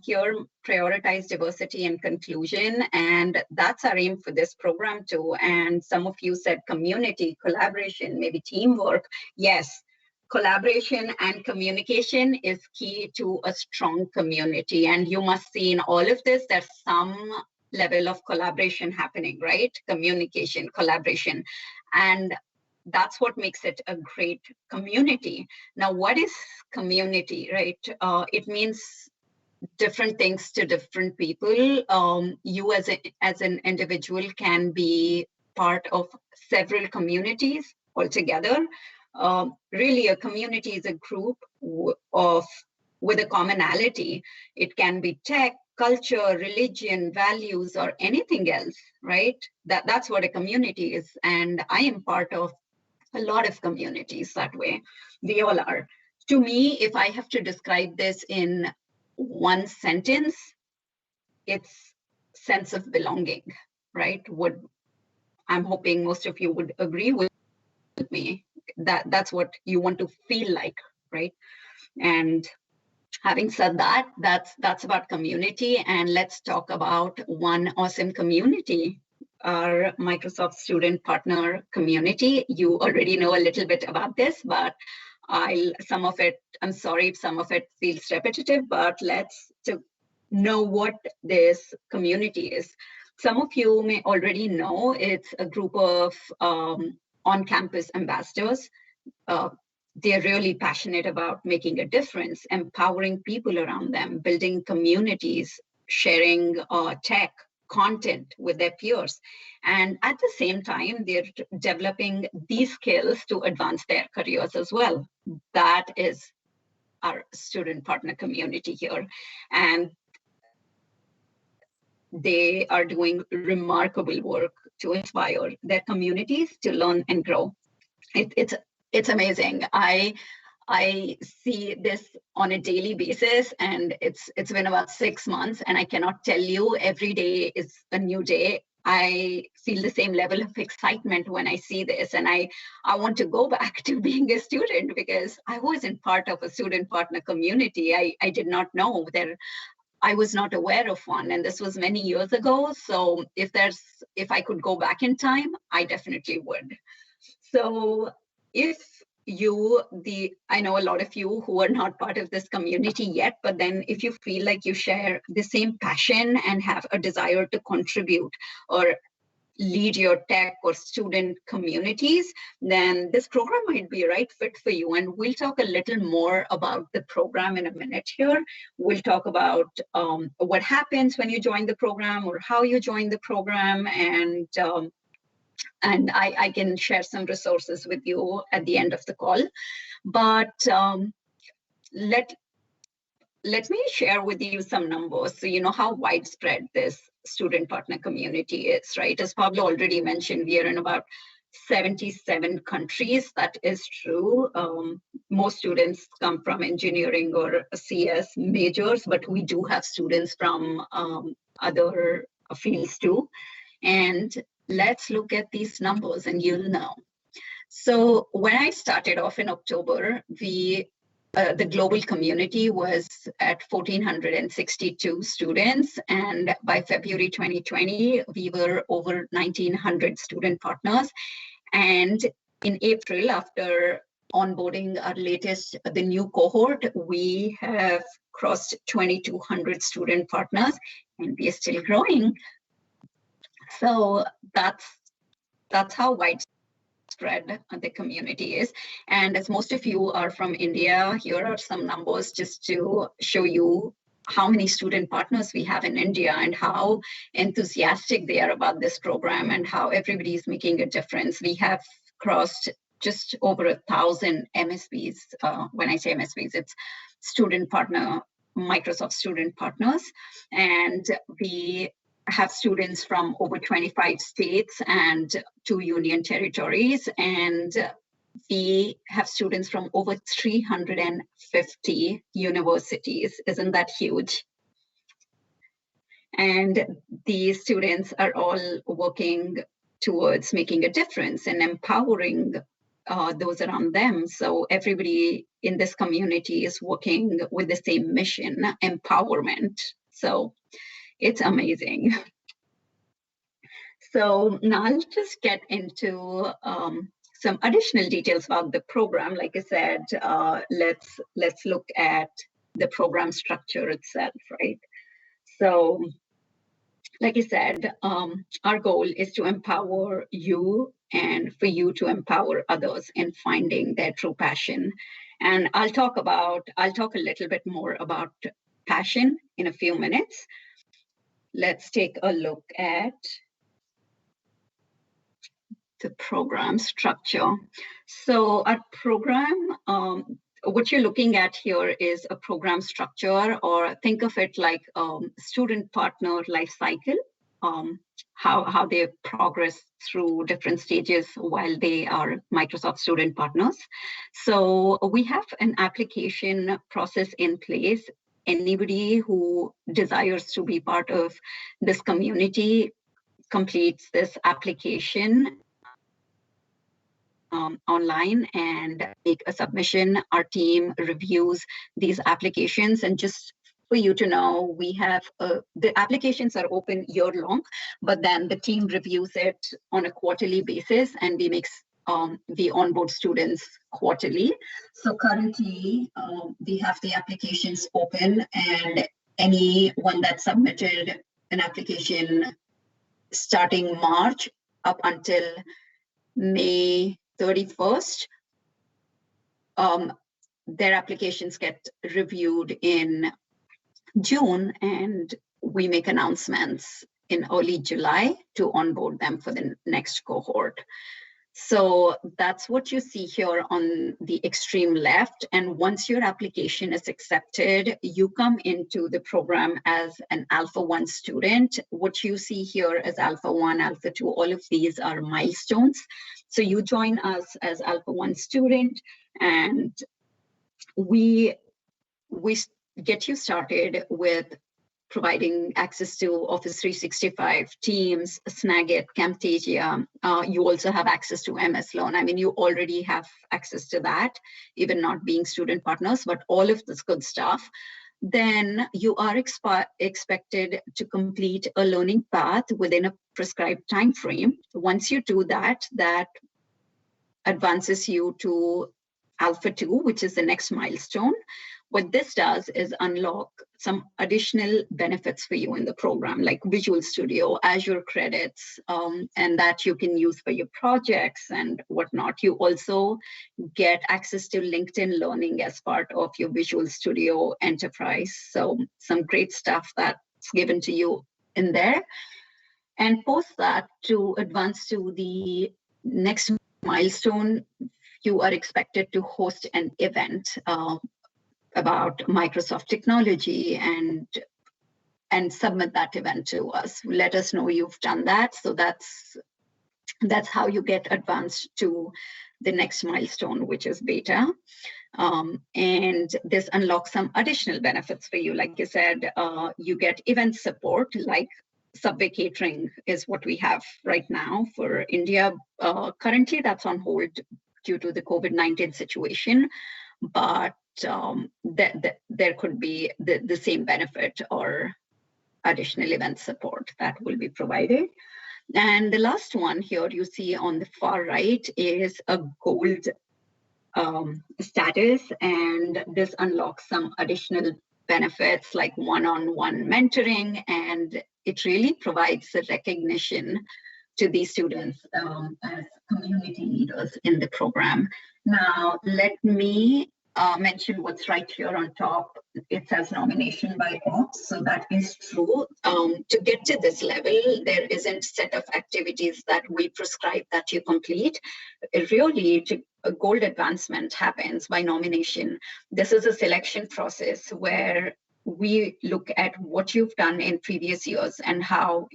here prioritize diversity and inclusion, and that's our aim for this program too. And some of you said community, collaboration, maybe teamwork. Yes, collaboration and communication is key to a strong community. And you must see in all of this, there's some level of collaboration happening, right? Communication, collaboration. And that's what makes it a great community. Now, what is community, right? It means different things to different people. You as an individual can be part of several communities altogether. Really, a community is a group with a commonality. It can be tech, culture, religion, values, or anything else, right? That's what a community is. And I am part of a lot of communities that way. They all are. To me, if I have to describe this in one sentence, it's sense of belonging, right? I'm hoping most of you would agree with me that that's what you want to feel like, right? And having said that, that's about community. And let's talk about one awesome community, our Microsoft Student Partner community. You already know a little bit about this, but some of it, I'm sorry if some of it feels repetitive, but let's to know what this community is. Some of you may already know it's a group of on-campus ambassadors. They're really passionate about making a difference, empowering people around them, building communities, sharing tech, content with their peers. And at the same time, they're developing these skills to advance their careers as well. That is our student partner community here. And they are doing remarkable work to inspire their communities to learn and grow. It's amazing. I see this on a daily basis, and it's been about 6 months, and I cannot tell you, every day is a new day. I feel the same level of excitement when I see this, and I want to go back to being a student, because I wasn't part of a student partner community. I did not know there. I was not aware of one, and this was many years ago. So if I could go back in time, I definitely would. So if I know a lot of you who are not part of this community yet, but then if you feel like you share the same passion and have a desire to contribute or lead your tech or student communities, then this program might be a right fit for you. And we'll talk a little more about the program in a minute here. We'll talk about what happens when you join the program or how you join the program, and I can share some resources with you at the end of the call. But let me share with you some numbers so you know how widespread this student partner community is, right? As Pablo already mentioned, we are in about 77 countries. That is true. Most students come from engineering or CS majors, but we do have students from other fields too. And let's look at these numbers and you'll know. So when I started off in October, the global community was at 1,462 students. And by February 2020, we were over 1,900 student partners. And in April, after onboarding our the new cohort, we have crossed 2,200 student partners, and we are still growing. So that's how widespread the community is. And as most of you are from India, here are some numbers just to show you how many student partners we have in India and how enthusiastic they are about this program and how everybody is making a difference. We have crossed just over 1,000 MSPs. When I say MSPs, it's student partner, Microsoft student partners. And we have students from over 25 states and 2 union territories. And we have students from over 350 universities. Isn't that huge? And these students are all working towards making a difference and empowering those around them. So everybody in this community is working with the same mission, empowerment. So it's amazing. So now I'll just get into some additional details about the program. Like I said, let's look at the program structure itself, right? So like I said, our goal is to empower you and for you to empower others in finding their true passion. And I'll talk a little bit more about passion in a few minutes. Let's take a look at the program structure. So our program, what you're looking at here is a program structure, or think of it like student partner life cycle, how they progress through different stages while they are Microsoft student partners. So we have an application process in place. Anybody who desires to be part of this community completes this application online and make a submission. Our team reviews these applications, and just for you to know, we have the applications are open year long, but then the team reviews it on a quarterly basis, and we onboard students quarterly. So currently we have the applications open, and anyone that submitted an application starting March up until May 31st, their applications get reviewed in June, and we make announcements in early July to onboard them for the next cohort. So that's what you see here on the extreme left. And once your application is accepted, you come into the program as an Alpha 1 student. What you see here is Alpha 1, Alpha 2, all of these are milestones. So you join us as Alpha 1 student, and we get you started with providing access to Office 365, Teams, Snagit, Camtasia. You also have access to MS Learn. I mean, you already have access to that, even not being student partners, but all of this good stuff. Then you are expected to complete a learning path within a prescribed time frame. Once you do that, that advances you to Alpha 2, which is the next milestone. What this does is unlock some additional benefits for you in the program, like Visual Studio, Azure credits, and that you can use for your projects and whatnot. You also get access to LinkedIn Learning as part of your Visual Studio Enterprise. So some great stuff that's given to you in there. And post that, to advance to the next milestone, you are expected to host an event about Microsoft technology and submit that event to us. Let us know you've done that. So that's how you get advanced to the next milestone, which is beta. And this unlocks some additional benefits for you. Like you said, you get event support, like Subway catering is what we have right now for India. Currently, that's on hold due to the COVID-19 situation, but there could be the same benefit or additional event support that will be provided. And the last one here you see on the far right is a gold status, and this unlocks some additional benefits like one-on-one mentoring, and it really provides a recognition to these students as community leaders in the program. Now, let me mention what's right here on top. It says nomination by ops, so that is true. To get to this level, there isn't a set of activities that we prescribe that you complete. Really, a gold advancement happens by nomination. This is a selection process where we look at what you've done in previous years and how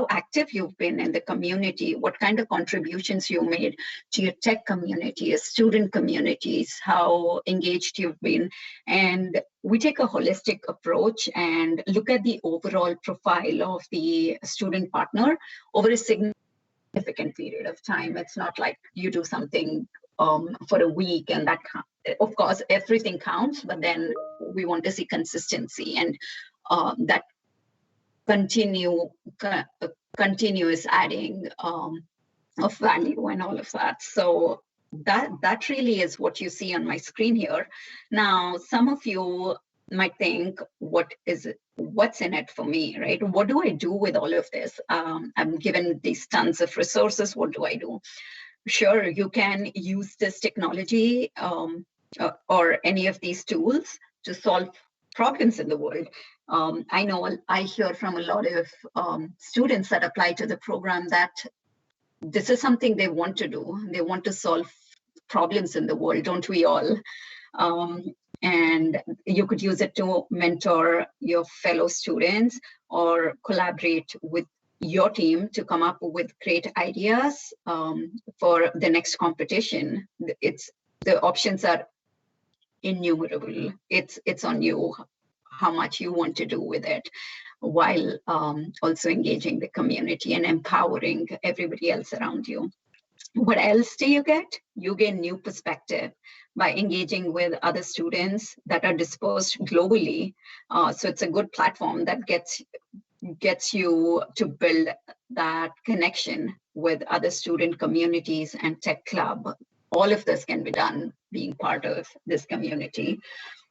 active you've been in the community, what kind of contributions you made to your tech community, your student communities, how engaged you've been. And we take a holistic approach and look at the overall profile of the student partner over a significant period of time. It's not like you do something for a week and that, of course, everything counts, but then we want to see consistency and that continuous adding of value and all of that. So that really is what you see on my screen here. Now, some of you might think, what's in it for me, right? What do I do with all of this? I'm given these tons of resources. What do I do? Sure, you can use this technology or any of these tools to solve problems in the world. I know I hear from a lot of students that apply to the program that this is something they want to do. They want to solve problems in the world, don't we all? And you could use it to mentor your fellow students or collaborate with your team to come up with great ideas for the next competition. The options are innumerable. It's on you how much you want to do with it, while also engaging the community and empowering everybody else around you. What else do you get? You gain new perspective by engaging with other students that are dispersed globally. So it's a good platform that gets you to build that connection with other student communities and tech club. All of this can be done being part of this community.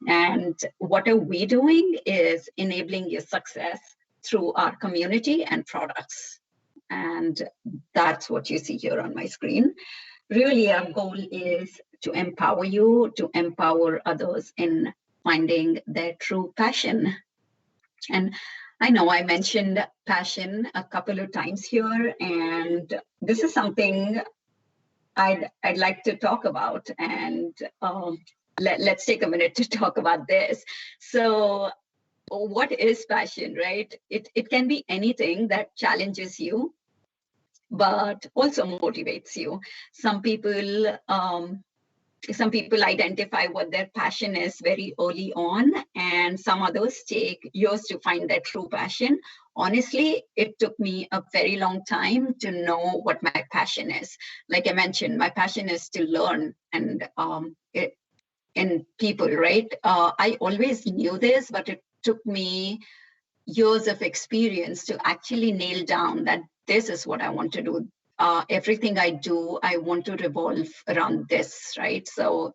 And what are we doing is enabling your success through our community and products. And that's what you see here on my screen. Really, our goal is to empower you, to empower others in finding their true passion. And I know I mentioned passion a couple of times here, and this is something I'd like to talk about. And let's take a minute to talk about this. So what is passion, right? It can be anything that challenges you, but also motivates you. Some people identify what their passion is very early on, and some others take years to find their true passion. Honestly, it took me a very long time to know what my passion is. Like I mentioned, my passion is to learn and in people, right? I always knew this, but it took me years of experience to actually nail down that this is what I want to do. Everything I do, I want to revolve around this, right? So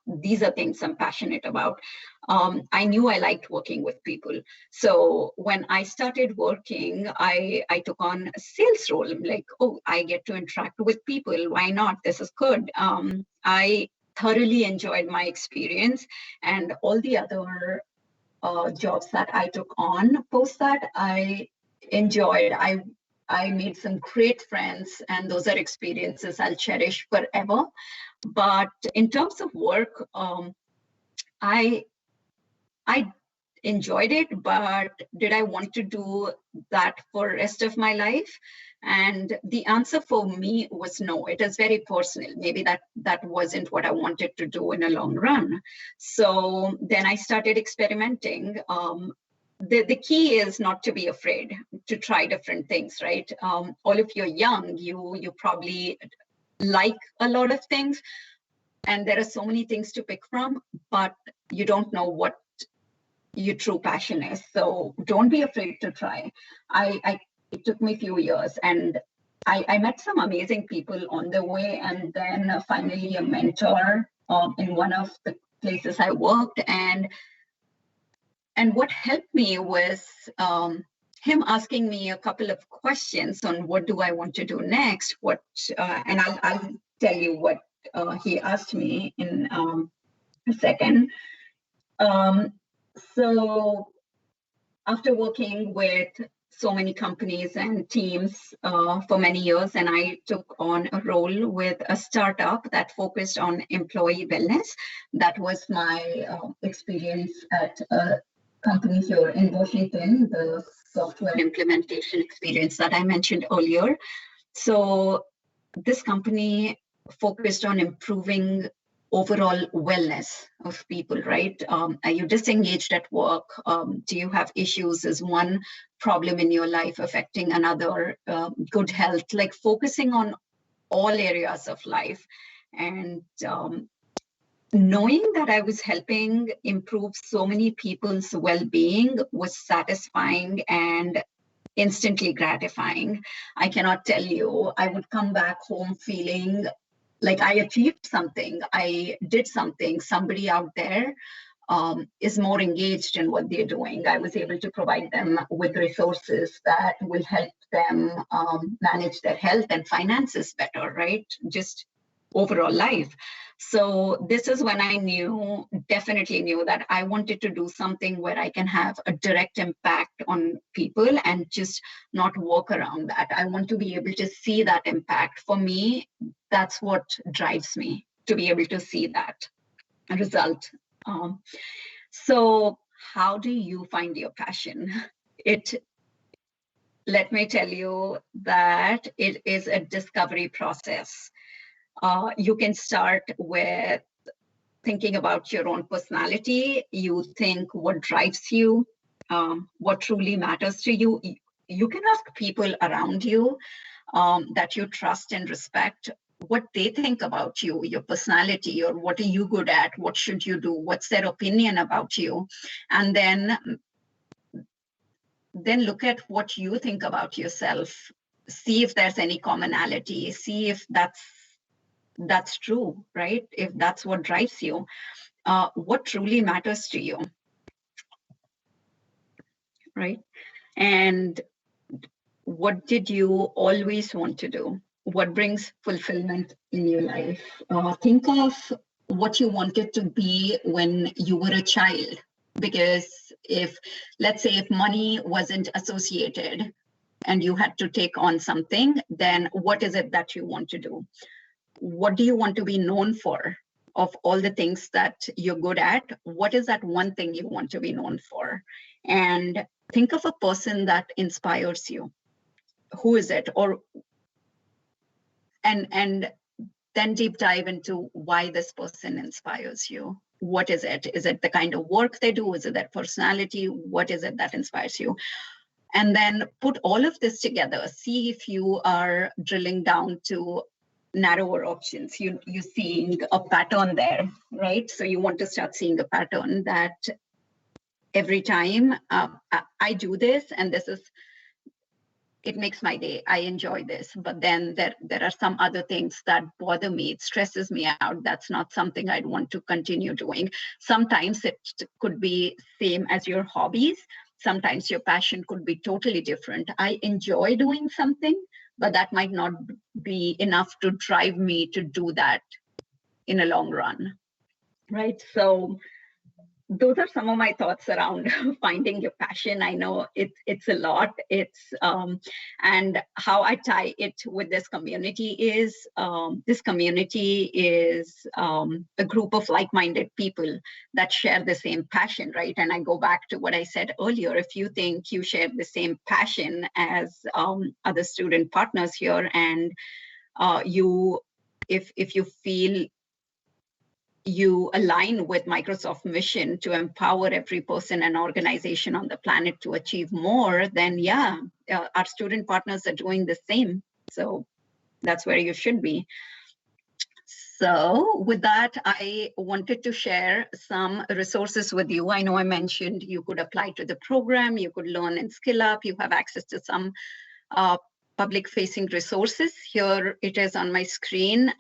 these are things I'm passionate about. I knew I liked working with people. So when I started working, I took on a sales role. I'm like, oh, I get to interact with people. Why not? This is good. I thoroughly enjoyed my experience, and all the other jobs that I took on post that, I enjoyed. I made some great friends, and those are experiences I'll cherish forever. But in terms of work, I enjoyed it, but did I want to do that for the rest of my life? And the answer for me was no. It is very personal. Maybe that wasn't what I wanted to do in a long run. So then I started experimenting. The key is not to be afraid to try different things, right? All of you're young, you probably like a lot of things, and there are so many things to pick from, but you don't know what your true passion is. So don't be afraid to try. It took me a few years, and I met some amazing people on the way, and then finally a mentor in one of the places I worked. And what helped me was him asking me a couple of questions on what do I want to do next. And I'll tell you what he asked me in a second. So after working with so many companies and teams for many years, and I took on a role with a startup that focused on employee wellness. That was my experience at a company here in Washington, the software implementation experience that I mentioned earlier. So this company focused on improving overall wellness of people, right? Are you disengaged at work? Do you have issues? Is one problem in your life affecting another? Good health, like focusing on all areas of life. And knowing that I was helping improve so many people's well-being was satisfying and instantly gratifying. I cannot tell you, I would come back home feeling like I achieved something, I did something, somebody out there is more engaged in what they're doing. I was able to provide them with resources that will help them manage their health and finances better, right? Just overall life. So this is when I definitely knew that I wanted to do something where I can have a direct impact on people and just not work around that. I want to be able to see that impact. For me, that's what drives me, to be able to see that result. So how do you find your passion? Let me tell you that it is a discovery process. You can start with thinking about your own personality. You think what drives you, what truly matters to you. You can ask people around you that you trust and respect what they think about you, your personality, or what are you good at, what should you do, what's their opinion about you, and then look at what you think about yourself, see if there's any commonality, see if that's true, right? If that's what drives you, what truly matters to you, right? And what did you always want to do? What brings fulfillment in your life? Think of what you wanted to be when you were a child. Because let's say if money wasn't associated and you had to take on something, then what is it that you want to do? What do you want to be known for? Of all the things that you're good at, what is that one thing you want to be known for? And think of a person that inspires you. Who is it? And then deep dive into why this person inspires you. What is it? Is it the kind of work they do? Is it their personality? What is it that inspires you? And then put all of this together. See if you are drilling down to narrower options. You're seeing a pattern there, right? So you want to start seeing a pattern that every time I do this, and it makes my day. I enjoy this, but then there are some other things that bother me. It stresses me out. That's not something I'd want to continue doing. Sometimes it could be same as your hobbies. Sometimes your passion could be totally different. I enjoy doing something, but that might not be enough to drive me to do that in a long run, right? So those are some of my thoughts around finding your passion. I know it's a lot. And how I tie it with this community is a group of like-minded people that share the same passion, right? And I go back to what I said earlier. If you think you share the same passion as other student partners here, and if you feel you align with Microsoft's mission to empower every person and organization on the planet to achieve more, then yeah, our student partners are doing the same. So that's where you should be. So with that, I wanted to share some resources with you. I know I mentioned you could apply to the program, you could learn and skill up, you have access to some public-facing resources. Here it is on my screen.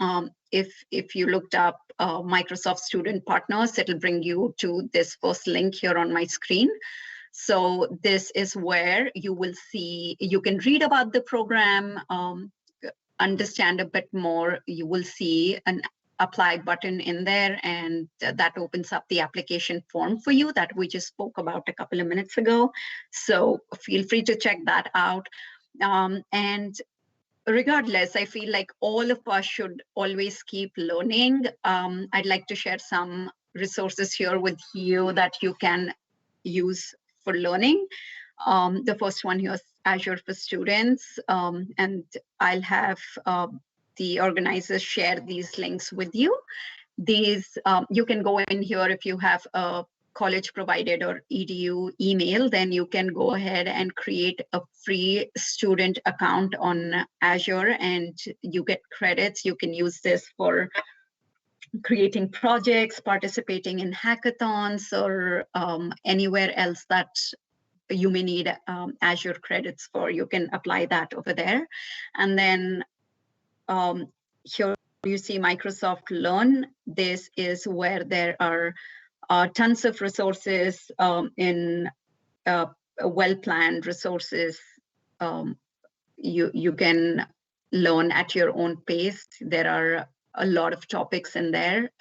If you looked up Microsoft Student Partners, it'll bring you to this first link here on my screen. So this is where you will see, you can read about the program, understand a bit more. You will see an apply button in there, and that opens up the application form for you that we just spoke about a couple of minutes ago. So feel free to check that out. And regardless, I feel like all of us should always keep learning. I'd like to share some resources here with you that you can use for learning. The first one here is Azure for Students, and I'll have the organizers share these links with you. These, you can go in here if you have a college provided or EDU email, then you can go ahead and create a free student account on Azure and you get credits. You can use this for creating projects, participating in hackathons, or anywhere else that you may need Azure credits for. You can apply that over there. And then here you see Microsoft Learn. This is where there are tons of resources in well-planned resources. You can learn at your own pace. There are a lot of topics in there.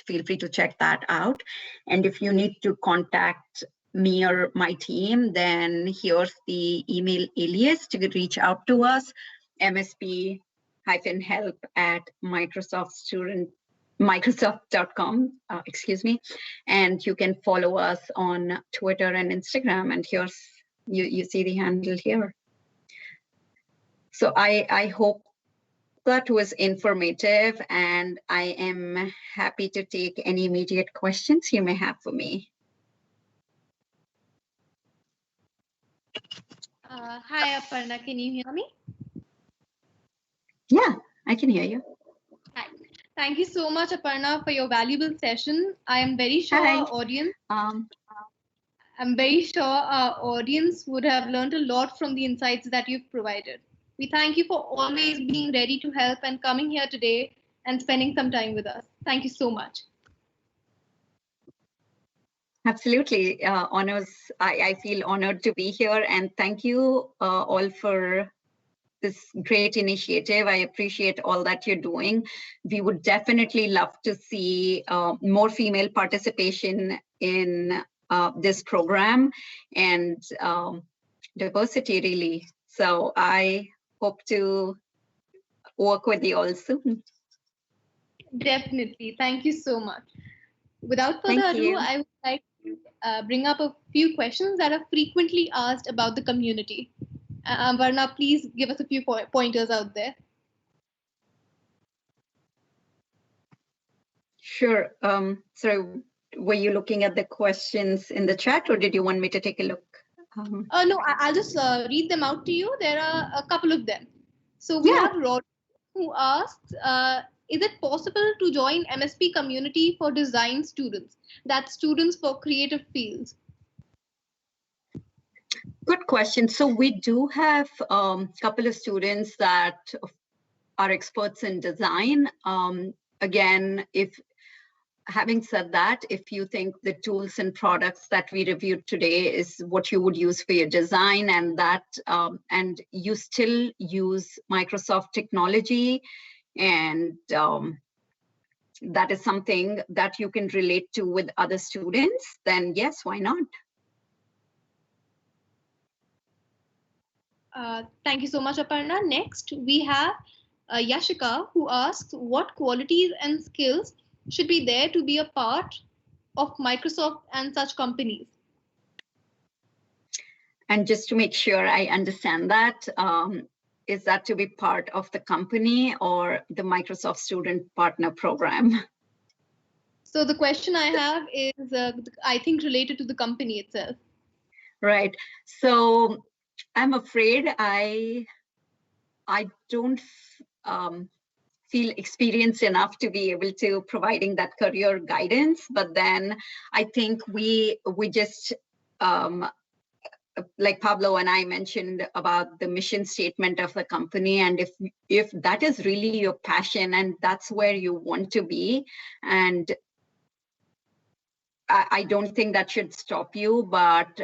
Feel free to check that out. And if you need to contact me or my team, then here's the email alias to reach out to us, msp-help@microsoft.com, and you can follow us on Twitter and Instagram, and here's, you see the handle here. So I hope that was informative, and I am happy to take any immediate questions you may have for me. Hi, Aparna, can you hear me? Yeah, I can hear you. Hi. Thank you so much, Aparna, for your valuable session. I am very sure our audience, would have learned a lot from the insights that you've provided. We thank you for always being ready to help and coming here today and spending some time with us. Thank you so much. Absolutely. Honors. I feel honored to be here, and thank you all for this great initiative. I appreciate all that you're doing. We would definitely love to see more female participation in this program and diversity, really. So I hope to work with you all soon. Definitely. Thank you so much. Without further ado, I would like to bring up a few questions that are frequently asked about the community. Aparna, please give us a few pointers out there. Sure. So were you looking at the questions in the chat, or did you want me to take a look? No, I'll just read them out to you. There are a couple of them. So we have Rod, who asks, is it possible to join MSP community for design students? That's students for creative fields. Good question. So we do have a couple of students that are experts in design. Again, having said that, if you think the tools and products that we reviewed today is what you would use for your design, and that and you still use Microsoft technology, and that is something that you can relate to with other students, then yes, why not? Thank you so much, Aparna. Next, we have Yashika, who asks, what qualities and skills should be there to be a part of Microsoft and such companies? And just to make sure I understand that, is that to be part of the company or the Microsoft Student Partner Program? So the question I have is, I think, related to the company itself. Right. So I'm afraid I don't feel experienced enough to be able to providing that career guidance. But then I think we just like Pablo and I mentioned about the mission statement of the company, and if that is really your passion and that's where you want to be, and I don't think that should stop you, but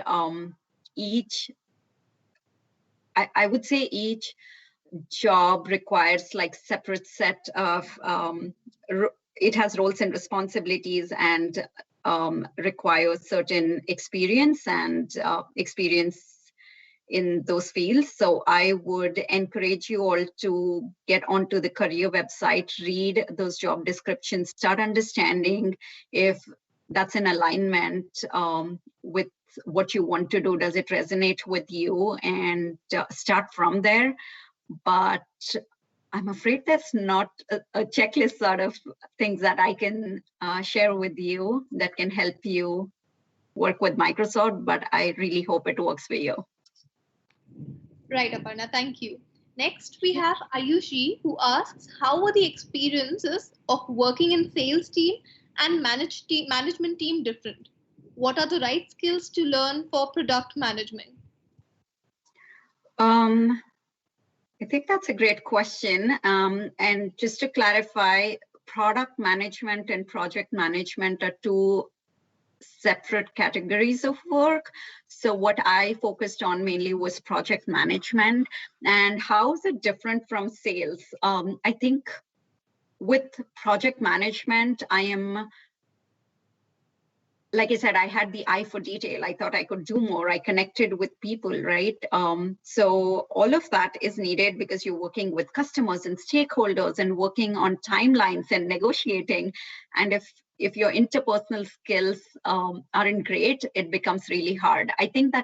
I would say each job requires like separate set of, it has roles and responsibilities and requires certain experience and experience in those fields. So I would encourage you all to get onto the career website, read those job descriptions, start understanding if that's in alignment with what you want to do. Does it resonate with you? And start from there. But I'm afraid that's not a checklist sort of things that I can share with you that can help you work with Microsoft, but I really hope it works for you. Right, Aparna, thank you. Next, we have Ayushi, who asks, how were the experiences of working in sales team and management team different? What are the right skills to learn for product management? I think that's a great question. And just to clarify, product management and project management are two separate categories of work. So what I focused on mainly was project management. And how is it different from sales? I think with project management, like I said, I had the eye for detail. I thought I could do more. I connected with people, right? So all of that is needed because you're working with customers and stakeholders and working on timelines and negotiating. And if your interpersonal skills aren't great, it becomes really hard. I think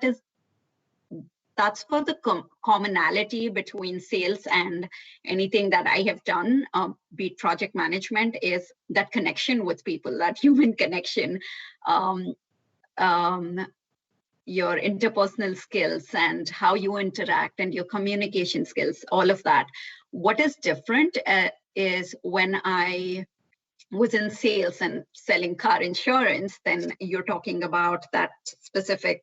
that's for the commonality between sales and anything that I have done, be it project management, is that connection with people, that human connection, your interpersonal skills and how you interact and your communication skills, all of that. What is different is when I was in sales and selling car insurance, then you're talking about that specific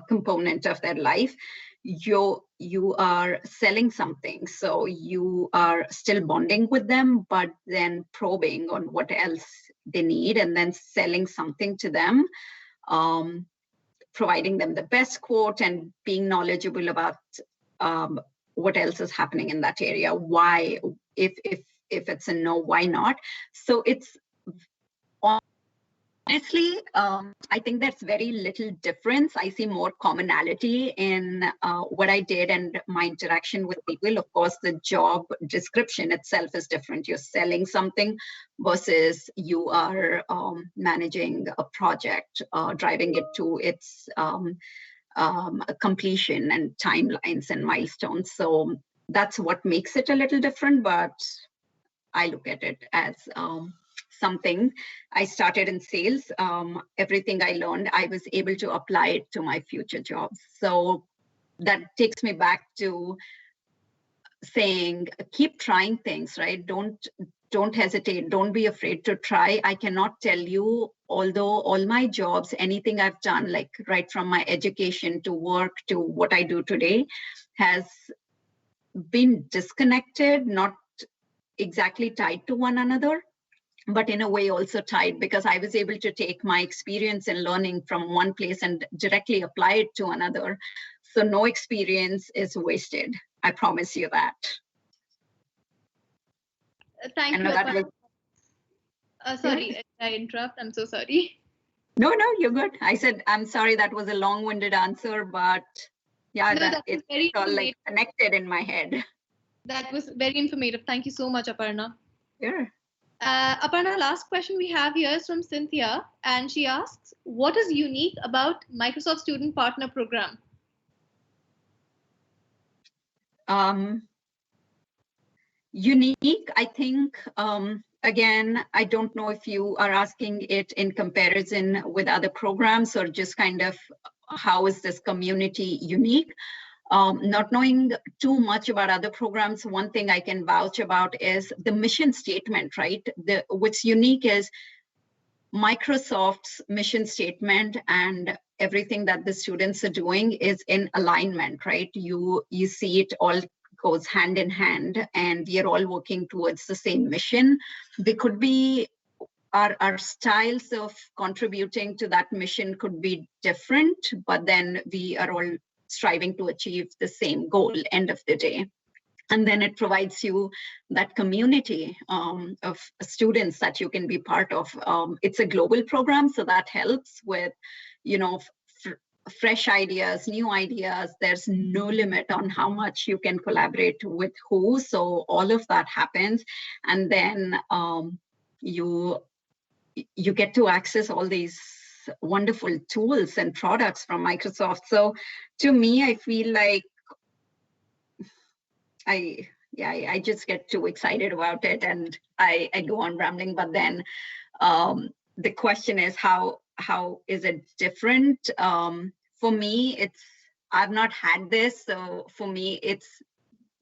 component of their life. You are selling something, so you are still bonding with them, but then probing on what else they need and then selling something to them, providing them the best quote and being knowledgeable about what else is happening in that area. Why, if it's a no, why not? So it's honestly, I think there's very little difference. I see more commonality in what I did and my interaction with people. Of course, the job description itself is different. You're selling something versus you are managing a project, driving it to its completion and timelines and milestones. So that's what makes it a little different, but I look at it as something. I started in sales. Everything I learned, I was able to apply it to my future jobs. So that takes me back to saying, keep trying things, right? Don't hesitate. Don't be afraid to try. I cannot tell you, although all my jobs, anything I've done, like right from my education to work to what I do today, has been disconnected, not exactly tied to one another, but in a way also tied, because I was able to take my experience and learning from one place and directly apply it to another. So no experience is wasted. I promise you that. Thank you. That was... Sorry, I interrupt. I'm so sorry. No, you're good. I said, I'm sorry, that was a long-winded answer, but yeah, no, it's all like connected in my head. That was very informative. Thank you so much, Aparna. Sure. Aparna, last question we have here is from Cynthia, and she asks, what is unique about Microsoft Student Partner Program? Unique, I think, again, I don't know if you are asking it in comparison with other programs or just kind of how is this community unique. Not knowing too much about other programs, one thing I can vouch about is the mission statement, right? What's unique is Microsoft's mission statement and everything that the students are doing is in alignment, right? You see it all goes hand in hand, and we are all working towards the same mission. They could be, our styles of contributing to that mission could be different, but then we are all striving to achieve the same goal end of the day. And then it provides you that community of students that you can be part of. It's a global program, so that helps with, fresh ideas, new ideas. There's no limit on how much you can collaborate with who. So all of that happens. And then you get to access all these wonderful tools and products from Microsoft. So to me, I feel like I just get too excited about it and I go on rambling. But then the question is, how is it different? For me, I've not had this. So for me, it's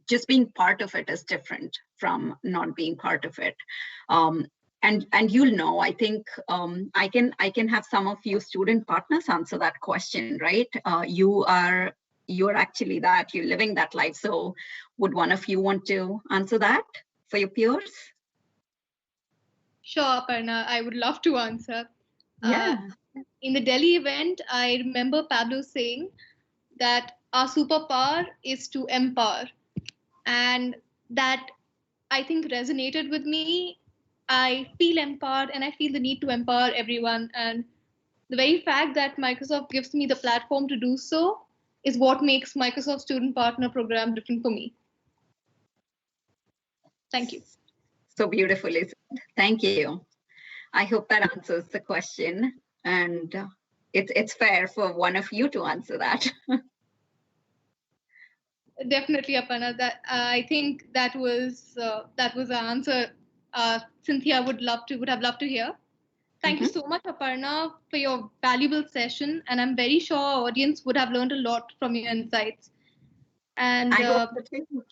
just being part of it is different from not being part of it. And you'll know, I think I can have some of you student partners answer that question, right? You're actually that, you're living that life. So would one of you want to answer that for your peers? Sure, Aparna, I would love to answer. Yeah. in the Delhi event, I remember Pablo saying that our superpower is to empower. And that, I think, resonated with me. I feel empowered and I feel the need to empower everyone. And the very fact that Microsoft gives me the platform to do so is what makes Microsoft Student Partner Program different for me. Thank you. So beautifully said. Thank you. I hope that answers the question. And it's fair for one of you to answer that. Definitely, Aparna. That I think that was the answer. Cynthia would have loved to hear. Thank you so much, Aparna, for your valuable session, and I'm very sure our audience would have learned a lot from your insights. And I hope so too.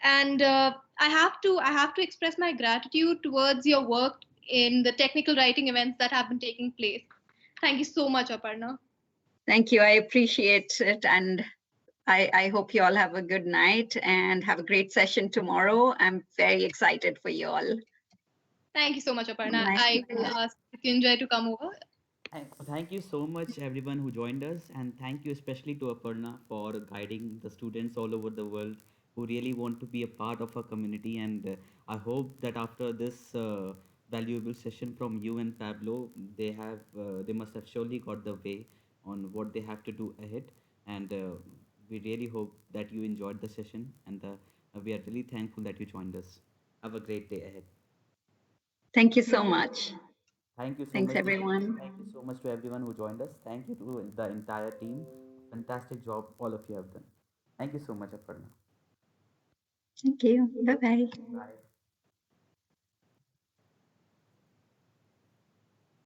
I have to express my gratitude towards your work in the technical writing events that have been taking place. Thank you so much, Aparna. Thank you. I appreciate it. And I hope you all have a good night and have a great session tomorrow. I'm very excited for you all. Thank you so much, Aparna. Nice. I will ask Joy to come over. Thank you so much, everyone who joined us, and thank you especially to Aparna for guiding the students all over the world who really want to be a part of our community. And I hope that after this valuable session from you and Pablo, they must have surely got the way on what they have to do ahead. And we really hope that you enjoyed the session, and we are really thankful that you joined us. Have a great day ahead. Thank you so much. Thank you so Thanks, much. everyone. Thank you so much to everyone who joined us. Thank you to the entire team. Fantastic job all of you have done. Thank you so much, Aparna. Thank you. Bye-bye. Bye.